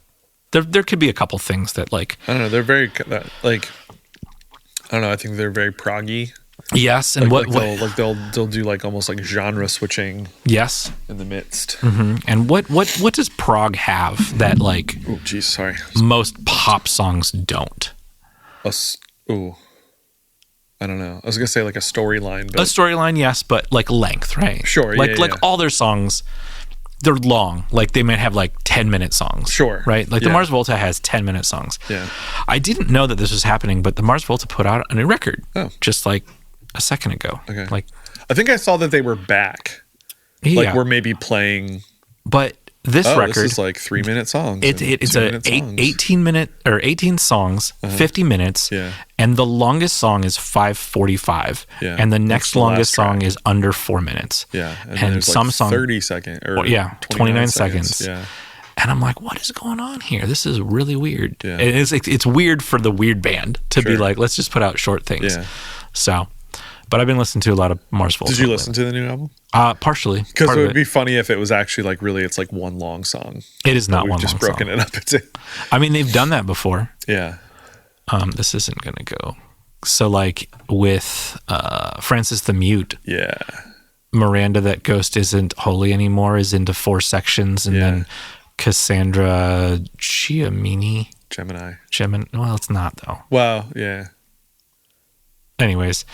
There could be a couple things that like,
I don't know. They're very like, I don't know. I think they're very proggy.
Yes, and
like, they'll do like almost like genre switching.
Yes,
in the midst.
Mm-hmm. And what does prog have that like?
Oh, geez, sorry.
Most pop songs don't.
I don't know. I was gonna say like a storyline.
A storyline, yes, but like length, right?
Sure.
Like all their songs, they're long. Like they might have like 10-minute songs.
Sure.
Right. Like the Mars Volta has 10-minute songs.
Yeah.
I didn't know that this was happening, but the Mars Volta put out a new record.
Oh.
Just like a second ago.
Okay.
Like
I think I saw that they were back. Like we're maybe playing.
But this record,
this is like 3-minute songs.
It's a 18-minute or 18 songs, 50 minutes.
Yeah.
And the longest song is 5:45.
Yeah.
And the next longest song is under 4 minutes.
Yeah.
And some
like
songs
30 seconds or
29 seconds.
Yeah.
And I'm like, what is going on here? This is really weird.
Yeah.
It's weird for the weird band to be like, let's just put out short things.
Yeah.
So, but I've been listening to a lot of Mars Volta.
Did you listen to the new album?
Partially.
Because it would be funny if it was actually like really, it's like one long song.
It is not one long song.
We've just broken it up into.
I mean, they've done that before.
Yeah.
This isn't going to go. So like with Francis the Mute.
Yeah.
Miranda That Ghost Isn't Holy Anymore is into 4 sections. And then Cassandra Gemini. Well, it's not though.
Wow. Yeah.
Anyways,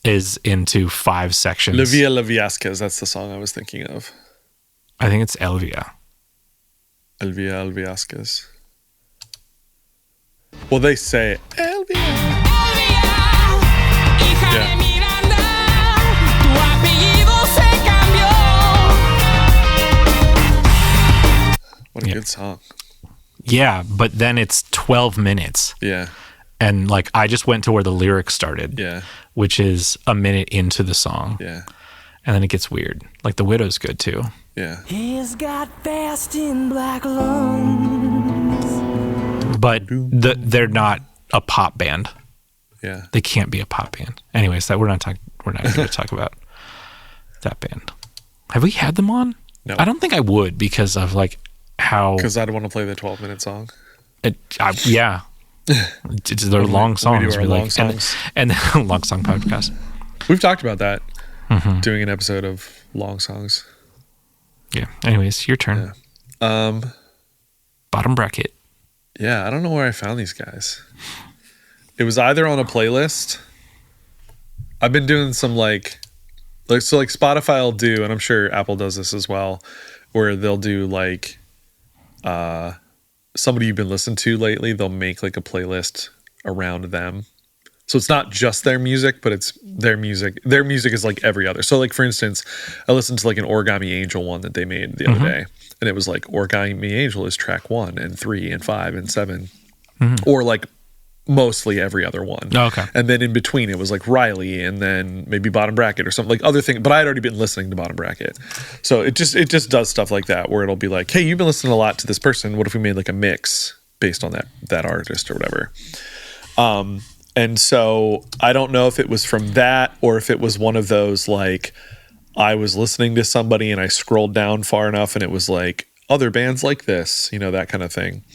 is into 5 sections.
Livia Leviasquez, that's the song I was thinking of.
I think it's Elvia
Leviasquez. Well, they say Elvia. Yeah. What a good song.
Yeah, but then it's 12 minutes.
Yeah.
And like I just went to where the lyrics started.
Yeah.
Which is a minute into the song.
Yeah.
And then it gets weird. Like The Widow's good too.
Yeah.
He's got fast in black lungs.
But they're not a pop band.
Yeah.
They can't be a pop band. Anyways, we're not going to talk about that band. Have we had them on?
No.
I don't think I would because of like how.
Because I don't want to play the 12-minute song.
Yeah. They're long songs.
We do our long songs.
And then long song podcast.
We've talked about that. Mm-hmm. Doing an episode of long songs.
Yeah. Anyways, your turn.
Yeah.
Bottom bracket.
Yeah, I don't know where I found these guys. It was either on a playlist. I've been doing some like Spotify will do, and I'm sure Apple does this as well, where they'll do like somebody you've been listening to lately, they'll make like a playlist around them. So it's not just their music, but it's their music. Their music is like every other. So like, for instance, I listened to like an Origami Angel one that they made the other day. And it was like Origami Angel is track 1 and 3 and 5 and 7. Or like mostly every other one.
Oh, okay.
And then in between it was like Riley and then maybe Bottom Bracket or something like other thing. But I had already been listening to Bottom Bracket. So it just does stuff like that where it'll be like, hey, you've been listening a lot to this person. What if we made like a mix based on that artist or whatever? And so I don't know if it was from that or if it was one of those like I was listening to somebody and I scrolled down far enough and it was like other bands like this, that kind of thing.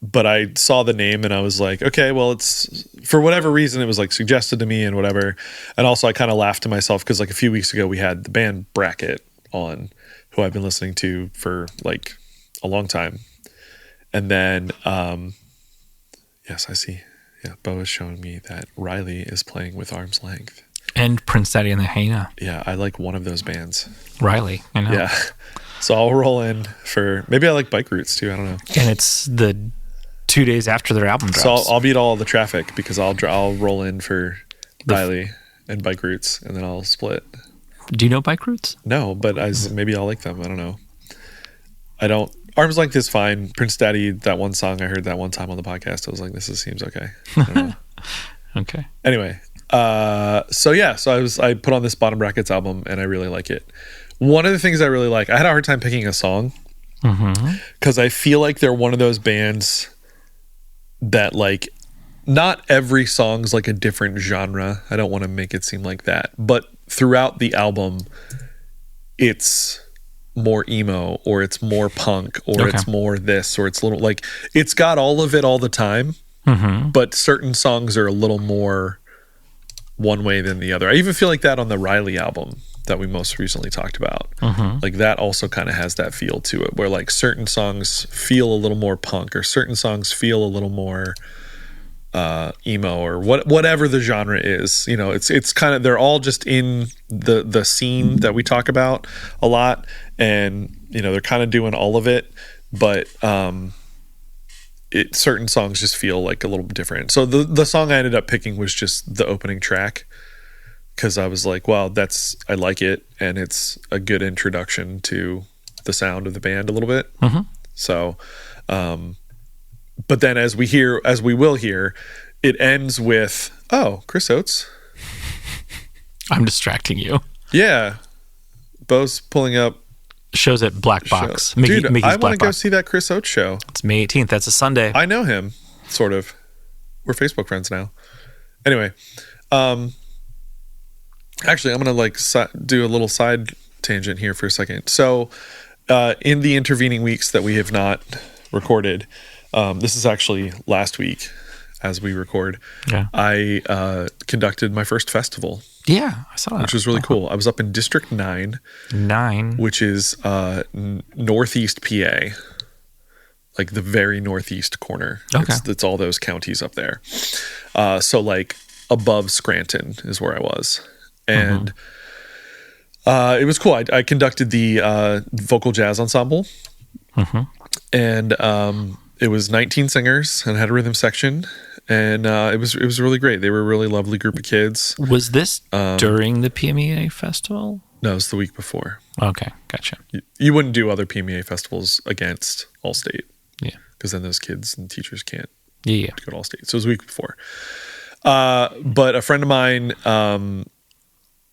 But I saw the name and I was like, okay, well, it's for whatever reason, it was like suggested to me and whatever. And also I kind of laughed to myself because like a few weeks ago we had the band Bracket on, who I've been listening to for like a long time. And then, yes, I see. Yeah, Bo is showing me that Riley is playing with Arm's Length.
And Prince Daddy and the Hyena.
Yeah, I like one of those bands.
Riley, I know.
Yeah. So I'll roll in for, maybe I like Bike Routes too, I don't know.
And it's the 2 days after their album drops.
So I'll beat all the traffic because I'll roll in for Riley and Bike Routes and then I'll split.
Do you know Bike Routes?
No, but maybe I'll like them. I don't know. I don't. Arm's Length is fine. Prince Daddy, that one song I heard that one time on the podcast, I was like, seems okay. I don't know.
Okay.
Anyway, so I put on this Bottom Brackets album and I really like it. One of the things I really like, I had a hard time picking a song because I feel like they're one of those bands that like not every song's like a different genre. I don't want to make it seem like that, but throughout the album it's more emo, or it's more punk, or it's more this, or it's a little like, it's got all of it all the time. But certain songs are a little more one way than the other. I even feel like that on the Riley album that we most recently talked about. Like that also kind of has that feel to it, where like certain songs feel a little more punk, or certain songs feel a little more emo, or whatever the genre is. You know, it's kind of, they're all just in the scene that we talk about a lot, and you know, they're kind of doing all of it, but certain songs just feel like a little different. So the song I ended up picking was just the opening track, because I was like, well, I like it, and it's a good introduction to the sound of the band a little bit. So but then as we will hear, it ends with, oh, Chris Oates.
I'm distracting you.
Yeah. Bo's pulling up
shows at Black Box.
Dude, I want to go see that Chris Oates show.
It's May 18th. That's a Sunday.
I know him, sort of. We're Facebook friends now. Anyway, actually, I'm going to do a little side tangent here for a second. So in the intervening weeks that we have not recorded, this is actually last week as we record, I conducted my first festival.
Yeah, I saw that.
Which was really cool. I was up in District 9. Which is northeast PA. Like the very northeast corner.
Okay.
It's all those counties up there. So like above Scranton is where I was. And it was cool. I conducted the vocal jazz ensemble. And it was 19 singers and had a rhythm section. And it was really great. They were a really lovely group of kids.
Was this during the PMEA festival?
No, it was the week before.
Okay, gotcha.
You wouldn't do other PMEA festivals against Allstate.
Yeah.
Because then those kids and teachers can't
go
to Allstate. So it was a week before. But a friend of mine,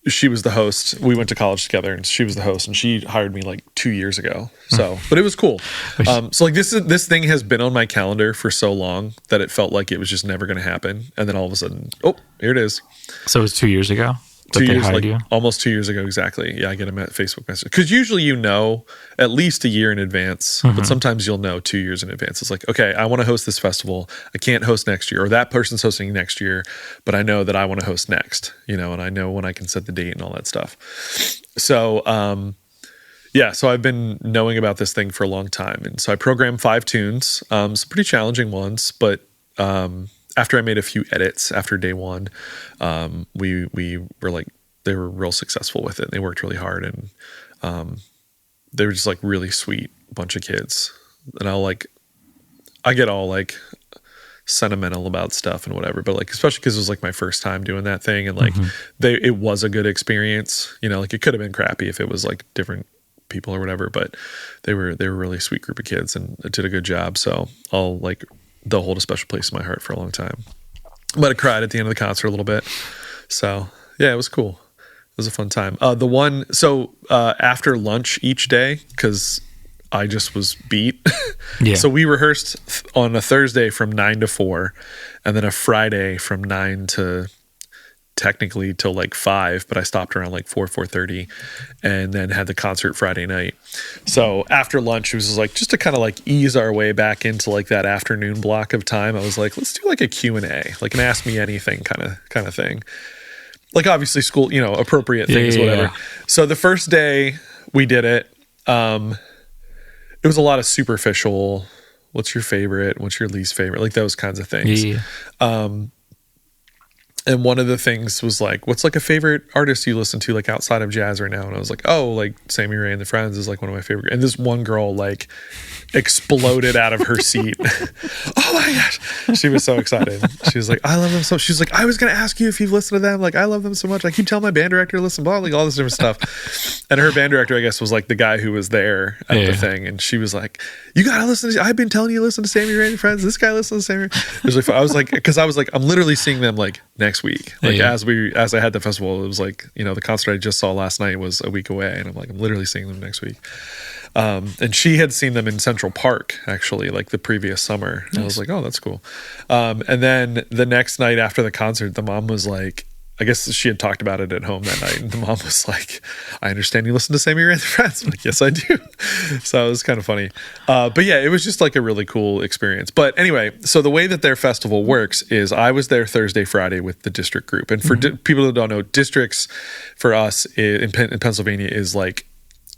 she was the host. We went to college together, and she was the host, and she hired me like 2 years ago. So, but it was cool. So like this thing has been on my calendar for so long that it felt like it was just never going to happen. And then all of a sudden, oh, here it is.
So it was 2 years ago?
2 years, like almost 2 years ago, exactly. Yeah, I get a Facebook message. Because usually you know at least a year in advance, but sometimes you'll know 2 years in advance. It's like, okay, I want to host this festival. I can't host next year, or that person's hosting next year, but I know that I want to host next, you know, and I know when I can set the date and all that stuff. So, so I've been knowing about this thing for a long time. And so I programmed 5 tunes, some pretty challenging ones, but after I made a few edits after day one, we were like, they were real successful with it. They worked really hard, and they were just like really sweet bunch of kids. And I get all like sentimental about stuff and whatever, but like, especially because it was like my first time doing that thing, and like it was a good experience, you know, like it could have been crappy if it was like different people or whatever, but they were a really sweet group of kids and did a good job. So they'll hold a special place in my heart for a long time. But I cried at the end of the concert a little bit. So yeah, it was cool. It was a fun time. After lunch each day, because I just was beat. Yeah. So we rehearsed on a Thursday from 9 to 4, and then a Friday from 9 to technically till like 5, but I stopped around like 4:30, and then had the concert Friday night. So after lunch, it was just to kind of like ease our way back into like that afternoon block of time. I was like, let's do like a Q&A, like an ask me anything kind of thing. Like obviously school, you know, appropriate things, whatever. So the first day we did it, it was a lot of superficial, what's your favorite? What's your least favorite? Like those kinds of things. And one of the things was like, what's like a favorite artist you listen to like outside of jazz right now? And I was like, oh, like Sammy Ray and the Friends is like one of my favorite. And this one girl like exploded out of her seat. Oh my gosh. She was so excited. She was like, I love them so. She's like, I was going to ask you if you've listened to them. Like, I love them so much. I keep telling my band director to listen, blah, like all this different stuff. And her band director, I guess, was like the guy who was there at the thing. And she was like, you got to listen to, I've been telling you to listen to Sammy Ray and the Friends. This guy listens to Sammy Ray. It was like, I was like, because I was like, I'm literally seeing them like next week. Like as I had the festival, it was like, you know, the concert I just saw last night was a week away, and I'm like, I'm literally seeing them next week. And she had seen them in Central Park actually, like the previous summer. And I was like, oh, that's cool. And then the next night after the concert, the mom was like, I guess she had talked about it at home that night, and the mom was like, I understand you listen to Sammy and the Friends. I'm like, yes, I do. So it was kind of funny. But yeah, it was just like a really cool experience. But anyway, so the way that their festival works is I was there Thursday, Friday with the district group. And for people that don't know, districts for us in Pennsylvania is like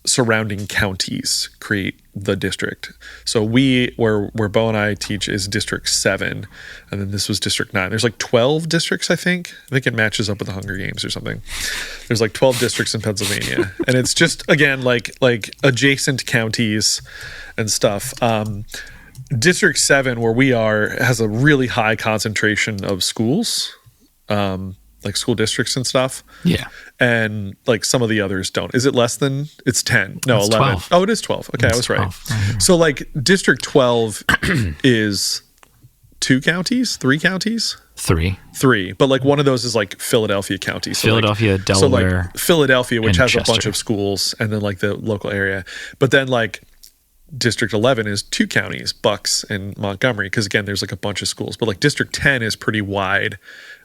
surrounding counties create the district. So where Bo and I teach is District 7, and then this was District 9. There's like 12 districts, I think. I think it matches up with the Hunger Games or something. There's like 12 districts in Pennsylvania, and it's just again like adjacent counties and stuff. District 7, where we are, has a really high concentration of schools. Like school districts and stuff.
Yeah.
And like some of the others don't. Is it less than? It's 10. No,
it's
11.
12.
Oh, it is 12. Okay, I was right. So like District 12 is 2 counties, 3 counties?
3.
But like one of those is like Philadelphia County. So
Philadelphia,
like,
Delaware.
So like Philadelphia, which has
Chester.
a bunch of schools, and then like the local area. But then like District 11 is 2 counties, Bucks and Montgomery, because again, there's like a bunch of schools. But like District 10 is pretty wide,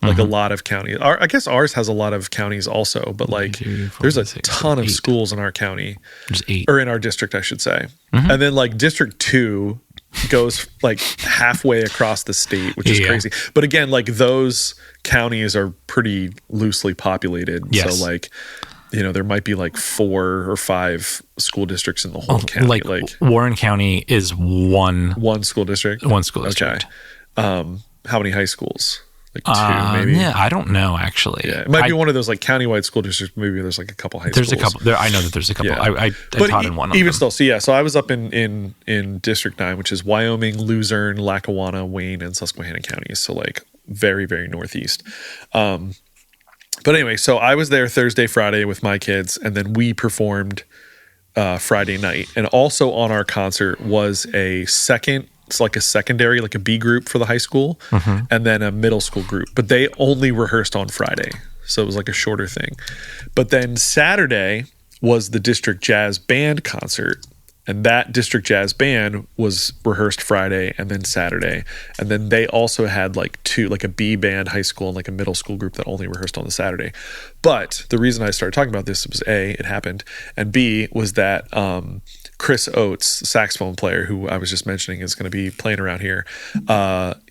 like a lot of counties. I guess ours has a lot of counties also, but like there's a ton of schools in our county.
There's 8.
Or in our district, I should say. And then like District 2 goes like halfway across the state, which is crazy. But again, like those counties are pretty loosely populated.
Yes.
So like, you know, there might be like 4 or 5 school districts in the whole county.
Like Warren County is one
school district.
One school district.
Okay. How many high schools? Like 2, maybe.
Yeah, I don't know actually.
Yeah, it might be one of those like countywide school districts. Maybe there's like a couple high schools.
There's a couple. I know that there's a couple.
Yeah.
I taught in one of them.
Even still, so I was up in District 9, which is Wyoming, Luzerne, Lackawanna, Wayne, and Susquehanna counties. So like very, very northeast. But anyway, so I was there Thursday, Friday with my kids, and then we performed Friday night. And also on our concert was it's like a secondary, like a B group for the high school, and then a middle school group. But they only rehearsed on Friday, so it was like a shorter thing. But then Saturday was the District Jazz Band concert, and that District Jazz Band was rehearsed Friday and then Saturday. And then they also had like 2, like a B band high school and like a middle school group that only rehearsed on the Saturday. But the reason I started talking about this was A, it happened, and B, was that Chris Oates, saxophone player who I was just mentioning is going to be playing around here,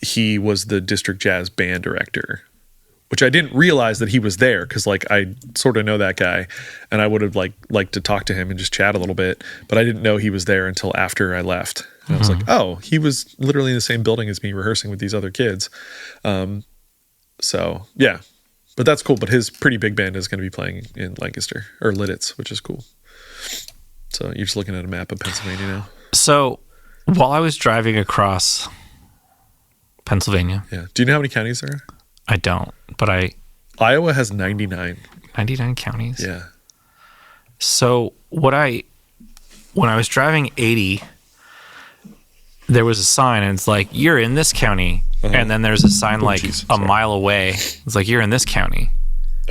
he was the District Jazz Band director, which I didn't realize that he was there, because like I sort of know that guy, and I would have liked to talk to him and just chat a little bit, but I didn't know he was there until after I left. And I was like, oh, he was literally in the same building as me rehearsing with these other kids. So yeah, but that's cool. But his pretty big band is going to be playing in Lancaster or Lidditz, which is cool. So you're just looking at a map of Pennsylvania now.
So while I was driving across Pennsylvania,
yeah. Do you know how many counties there are?
I don't, but
Iowa has 99.
99 counties.
Yeah.
So when I was driving 80, there was a sign, and it's like, you're in this county. And then there's a sign like a mile away. It's like, you're in this county.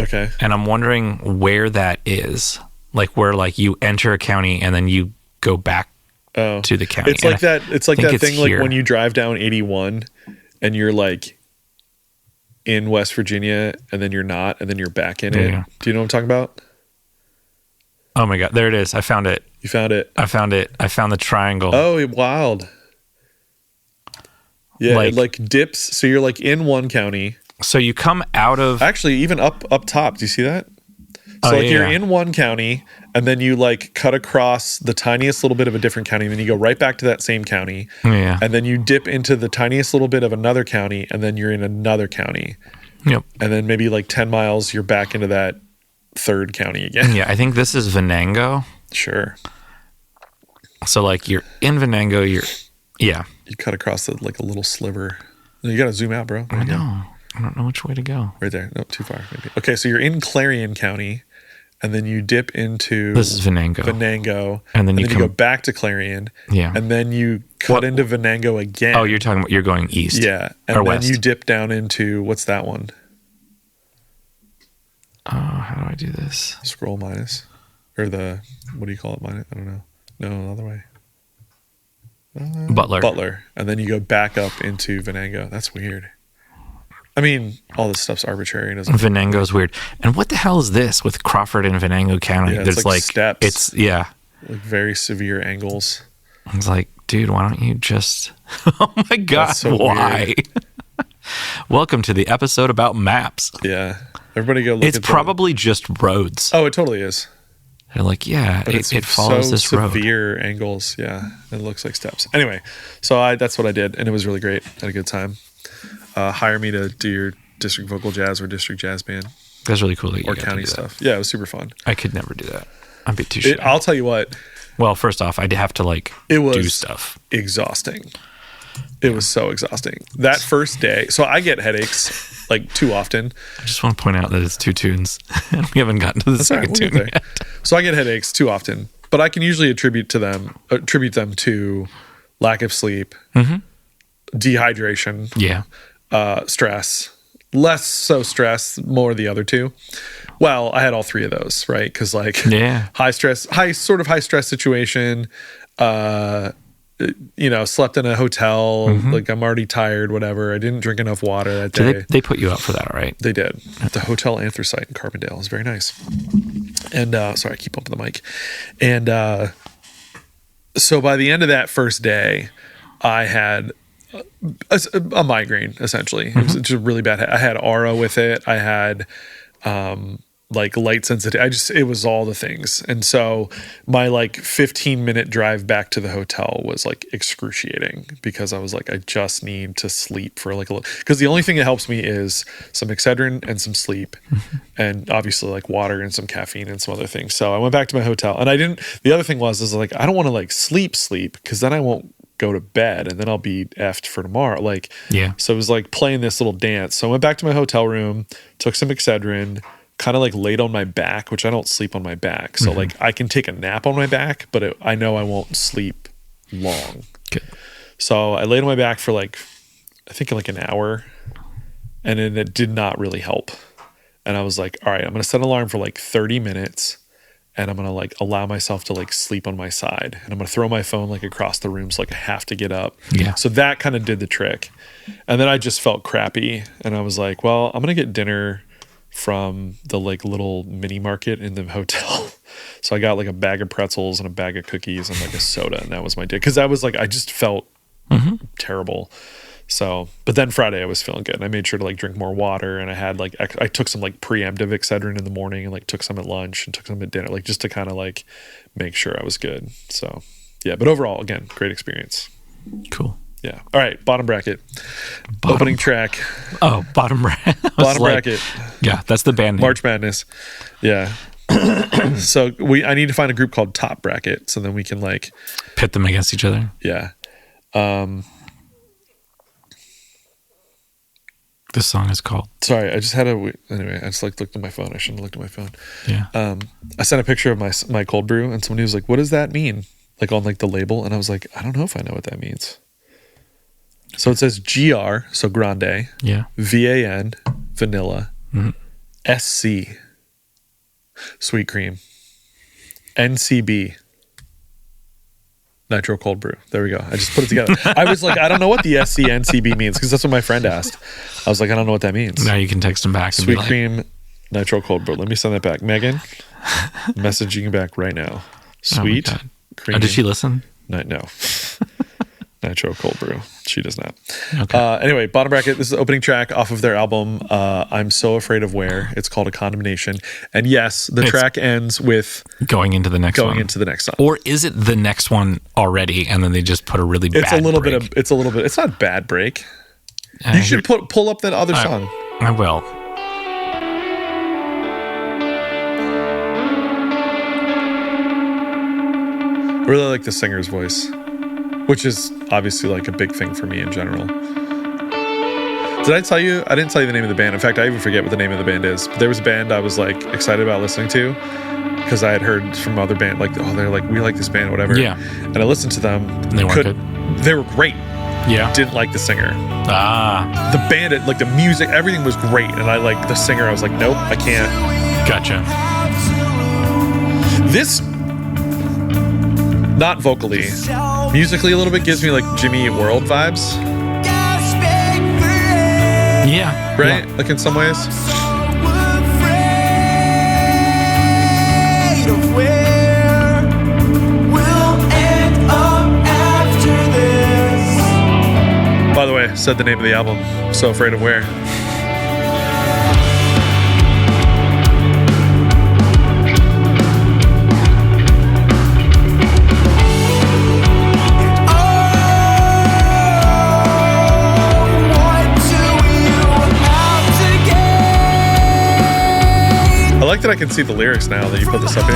Okay.
And I'm wondering where that is. Like where like you enter a county and then you go back to the county.
It's like that. It's like that thing
here.
like when you drive down 81 and you're like in West Virginia and then you're not, and then you're back in it. Do you know what I'm talking about?
Oh my God. There it is. I found it.
You found it.
I found it. I found the triangle.
Oh, wild. Yeah. It like dips. So you're like in one county.
So you come out of,
actually even up top. Do you see that? So you're in one county, and then you like cut across the tiniest little bit of a different county, and then you go right back to that same county.
Yeah.
And then you dip into the tiniest little bit of another county, and then you're in another county.
Yep.
And then maybe like 10 miles, you're back into that third county again.
Yeah, I think this is Venango.
Sure.
So like you're in Venango, you
cut across like a little sliver. You got to zoom out, bro.
I know. I don't know which way to go.
Right there. No, too far maybe. Okay, so you're in Clarion County, and then you dip into...
This is Venango.
And then you go back to Clarion.
Yeah.
And then you cut into Venango again.
Oh, you're talking about you're going east.
Yeah. And
or
then
west.
you dip down into... What's that one?
Oh, how do I do this?
Scroll minus. Or the... What do you call it? Minus? I don't know. No, other way.
Butler.
And then you go back up into Venango. That's weird. I mean, all this stuff's arbitrary. And
Venango's weird. And what the hell is this with Crawford and Venango County?
Yeah,
There's like
steps.
It's like
very severe angles.
It's like, dude, why don't you just? Oh my God,
so
why? Welcome to the episode about maps.
Yeah, everybody go look.
It's probably just roads.
Oh, it totally is.
They're like, yeah, it follows this road.
Severe angles. Yeah, it looks like steps. Anyway, so that's what I did, and it was really great. I had a good time. Hire me to do your district vocal jazz or district jazz band.
That's really cool that you
or county stuff. Yeah, it was super fun.
I could never do that. I'd be too shy.
I'll tell you what.
Well, first off, I'd have to do stuff.
Exhausting. It was so exhausting. That first day. So I get headaches too often.
I just want to point out that it's 2 tunes. And we haven't gotten to the second tune yet.
So I get headaches too often, but I can usually attribute them to lack of sleep, dehydration, stress, less so stress, more the other two. Well, I had all 3 of those, right? Because high stress situation, slept in a hotel, I'm already tired, whatever. I didn't drink enough water that day.
They put you up for that, right?
They did. At the Hotel Anthracite in Carbondale. It was very nice. And sorry, I keep bumping the mic. And so by the end of that first day, I had a migraine, essentially. It was just really bad. I had aura with it. I had light sensitive. It was all the things. And so my 15-minute drive back to the hotel was excruciating because I was I just need to sleep for a little, because the only thing that helps me is some Excedrin and some sleep and obviously water and some caffeine and some other things. So I went back to my hotel, and the other thing was I don't want to sleep because then I won't go to bed and then I'll be effed for tomorrow. So it was playing this little dance. So I went back to my hotel room, took some Excedrin, kind of laid on my back, which I don't sleep on my back. So I can take a nap on my back, but I know I won't sleep long.
Good.
So I laid on my back for I think an hour, and then it did not really help. And I was like, all right, I'm going to set an alarm for 30 minutes, and I'm going to allow myself to sleep on my side, and I'm going to throw my phone across the room so I have to get up.
Yeah.
So that kind of did the trick. And then I just felt crappy, and I was like, well, I'm going to get dinner from the little mini market in the hotel. So I got a bag of pretzels and a bag of cookies and a soda, and that was my day. Because I was I just felt terrible. So, but then Friday I was feeling good, and I made sure to drink more water, and I had I took some preemptive Excedrin in the morning, and took some at lunch and took some at dinner, just to kind of make sure I was good. So yeah, but overall, again, great experience.
Cool.
Yeah. All right. Bottom bracket. Opening track.
Oh, bottom bracket.
Bottom bracket.
Yeah, that's the band name.
March Madness. Yeah. So I need to find a group called Top Bracket, so then we can
pit them against each other.
Yeah.
This song is called.
Sorry, I just had anyway. I just looked at my phone. I shouldn't have looked at my phone.
Yeah.
I sent a picture of my cold brew, and somebody was like, "What does that mean?" On the label, and I was like, "I don't know if I know what that means." So it says GR, so grande.
Yeah.
VAN, vanilla. SC, sweet cream. NCB, nitro cold brew. There we go. I just put it together. I was I don't know what the SC NCB means, because that's what my friend asked. I was I don't know what that means.
Now you can text him back.
Sweet cream, nitro cold brew. Let me send that back. Megan, messaging back right now. Sweet cream.
Oh, did she listen?
No. Nitro cold brew. She does not.
Okay.
Anyway, bottom bracket. This is the opening track off of their album, I'm So Afraid of Where. It's called A Condemnation. And yes, the track ends with
going into the next
song.
Or is it the next one already, and then they just put a really bad break?
It's not bad break. You should pull up that other song.
I will.
I really like the singer's voice, which is obviously a big thing for me in general. Did I tell you? I didn't tell you the name of the band. In fact, I even forget what the name of the band is. But there was a band I was excited about listening to, because I had heard from other band they're we like this band, whatever.
Yeah.
And I listened to them.
And they weren't good.
They were great.
Yeah.
Didn't like the singer.
The
band, the music, everything was great, and I the singer. I was nope, I can't.
Gotcha.
This, not vocally, musically a little bit, gives me Jimmy Eat World vibes.
Yeah.
right?
Yeah.
Like in some ways.
So afraid of where we'll end up after this.
By the way, said the name of the album. So Afraid of Where. I like that I can see the lyrics now that you put this up here.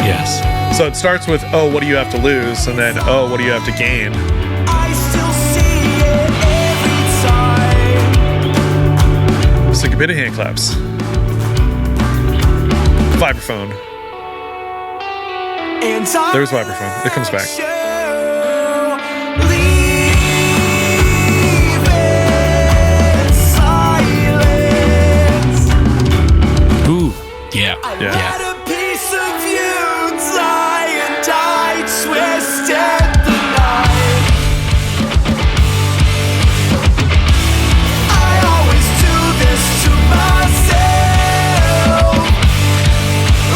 Yes.
So it starts with, oh, what do you have to lose? And then, oh, what do you have to gain?
I still see it every time.
It's like a bit of hand claps. Vibraphone.
And
There's vibraphone. It comes back.
Ooh. Yeah.
Yeah.
Had a piece of you die and die twisted the night. I always do this to myself,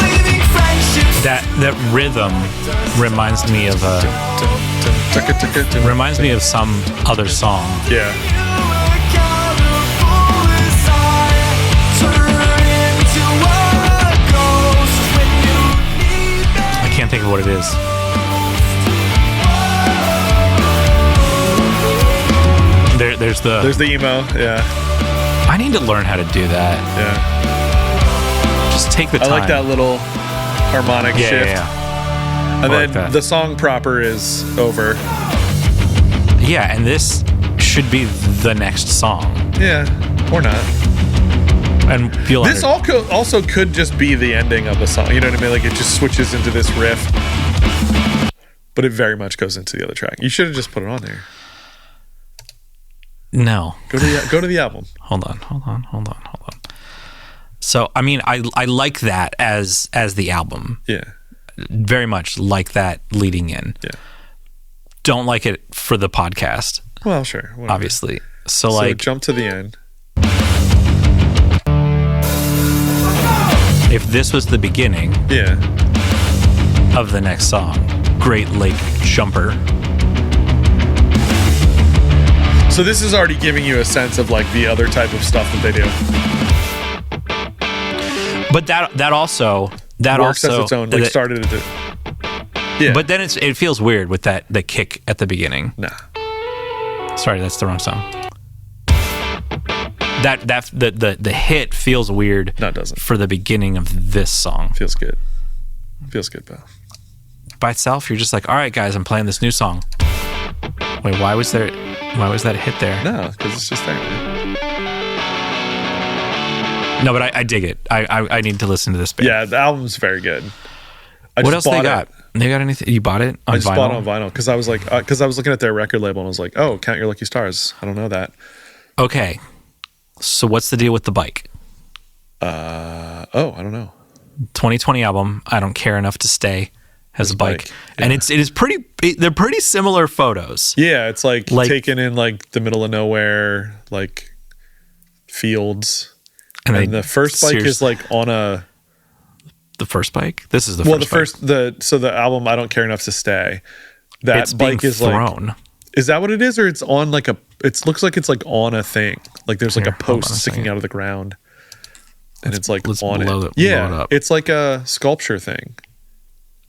leaving friendships.
That rhythm reminds me of some other song.
Yeah.
I can't think of what it is. There's
There's the emo. Yeah.
I need to learn how to do that.
Yeah.
Just take the time.
I like that little harmonic
Yeah,
shift.
yeah,
And
I like
then
that.
the song proper is over.
Yeah, and this should be the next song.
Yeah. Or not.
And you'll
This also could just be the ending of a song. You know what I mean? Like it just switches into this riff. But it very much goes into the other track. You should have just put it on there.
No.
Go to the album.
Hold on. So, I mean, I like that as the album.
Yeah.
Very much like that leading in.
Yeah.
Don't like it for the podcast,
Well, sure. Whatever.
obviously. So,
So
like,
jump to the end.
if this was the beginning
Yeah.
of the next song, Great Lake Jumper.
So this is already giving you a sense of like the other type of stuff that they do.
But that also
Works as its own. Like started at the. Yeah.
But then it feels weird with the kick at the beginning.
Nah.
Sorry, that's the wrong song. The hit feels weird.
No, it doesn't.
For the beginning of this song.
Feels good. Feels good, pal.
By itself, you're just like, all right, guys, I'm playing this new song. Wait, why was that hit there?
No, because it's just there.
No, but I dig it. I need to listen to this band.
Yeah, the album's very good.
What else they got? They got anything? You bought it on vinyl?
I just bought it on vinyl because I was like, because I was looking at their record label and I was like, oh, Count Your Lucky Stars. I don't know that.
Okay, so what's the deal with the bike?
I don't know.
2020 album. I Don't Care Enough to Stay has a bike,
yeah.
and it is pretty. They're pretty similar photos.
Yeah, it's like taken in like the middle of nowhere, like fields, and the first bike is like on a.
The first bike. This is the
first. The album I Don't Care Enough to Stay. That
it's
bike
being
is
thrown.
Like. Is that what it is, or it's on like a? It looks like it's like on a thing. Like there's like a post sticking out of the ground, and it's like on it. Yeah, it's like a sculpture thing.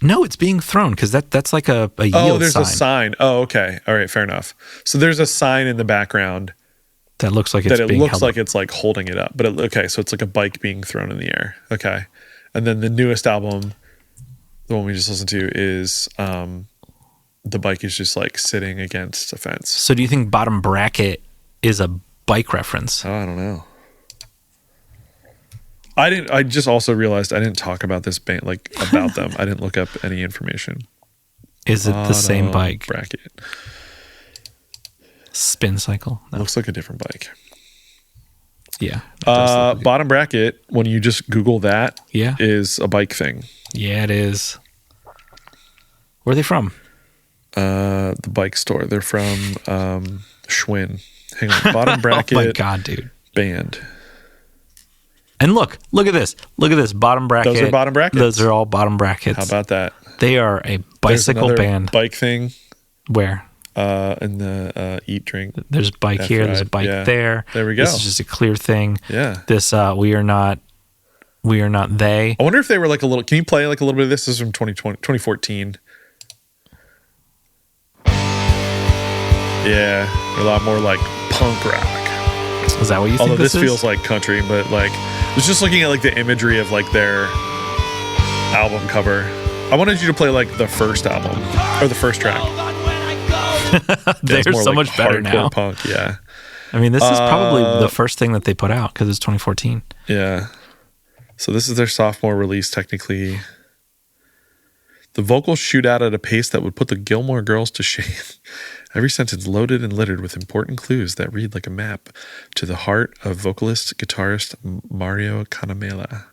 No, it's being thrown because that's like a yield sign.
Oh, there's a sign. Oh, okay. All right, fair enough. So there's a sign in the background
that looks like it's
that it
being
looks
held
like
up.
it's like holding it up. But okay, so it's like a bike being thrown in the air. Okay, and then the newest album, the one we just listened to, is the bike is just like sitting against a fence.
So do you think Bottom Bracket is a bike reference?
Oh, I don't know. I just also realized I didn't talk about this band, like about them. I didn't look up any information.
Is it the same bike?
Bracket.
Spin cycle? No.
Looks like a different bike.
Yeah.
Bottom Bracket, when you just Google that,
Yeah.
is a bike thing.
Yeah, it is. Where are they from?
The bike store. They're from Schwinn. Hang on. Bottom bracket.
Oh my God, dude.
Band.
And look at this. Look at this bottom bracket.
Those are bottom brackets.
Those are all bottom brackets.
How about that?
They are a bicycle band.
Bike thing.
Where?
In the eat, drink.
There's a bike here. There's a bike there.
There we go.
This is just a clear thing.
Yeah.
This we are not they.
I wonder if they were like a little. Can you play like a little bit of this? This is from 2014. Yeah, a lot more like punk rock.
Is that what you think?
Although this
is?
feels like country, but like I was just looking at like the imagery of like their album cover. I wanted you to play like the first album or the first track.
They're so much better now.
Punk, yeah.
I mean, this is probably the first thing that they put out because it's 2014.
Yeah. So this is their sophomore release, technically. The vocals shoot out at a pace that would put the Gilmore Girls to shame. Every sentence loaded and littered with important clues that read like a map to the heart of vocalist, guitarist Mario Canamela.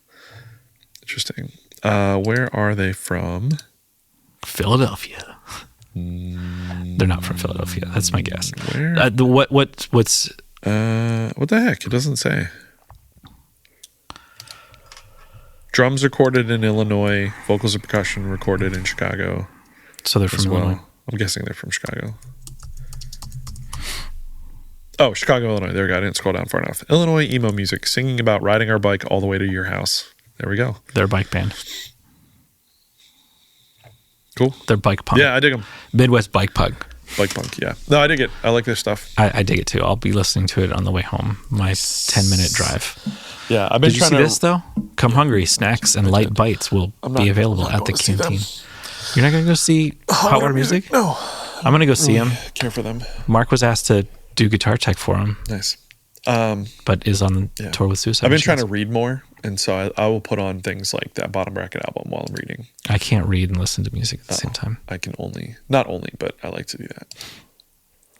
Interesting. Where are they from?
Philadelphia. They're not from Philadelphia. That's my guess.
Where?
What's
what the heck? It doesn't say. Drums recorded in Illinois. Vocals and percussion recorded in Chicago.
So they're from Illinois.
I'm guessing they're from Chicago. Oh, Chicago, Illinois. There we go. I didn't scroll down far enough. Illinois emo music, singing about riding our bike all the way to your house. There we go.
They're a bike band.
Cool.
They're bike punk.
Yeah, I dig them.
Midwest bike punk.
Bike punk, yeah. No, I dig it. I like their stuff.
I dig it too. I'll be listening to it on the way home. My 10-minute drive.
Yeah, I've been
Did you see this though? Come hungry, snacks and light bites will be available at the canteen. You're not going to go see Hot Water Music?
No.
I'm going to go see him.
Care for them.
Mark was asked to do guitar tech for him.
Nice.
But is on tour with Suicide
I've been
Machines.
trying to read more, and so I will put on things like that bottom bracket album while I'm reading.
I can't read and listen to music at the same time.
I can not only, but I like to do that.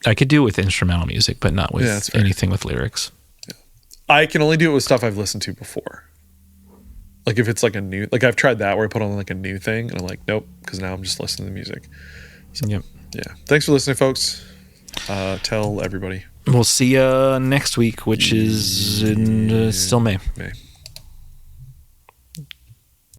I could do it with instrumental music, but not with anything with lyrics.
Yeah. I can only do it with stuff I've listened to before. Like if it's like I've tried that where I put on like a new thing, and I'm like, nope, because now I'm just listening to music. So, yeah. Thanks for listening, folks. Tell everybody.
We'll see you next week, which is still May.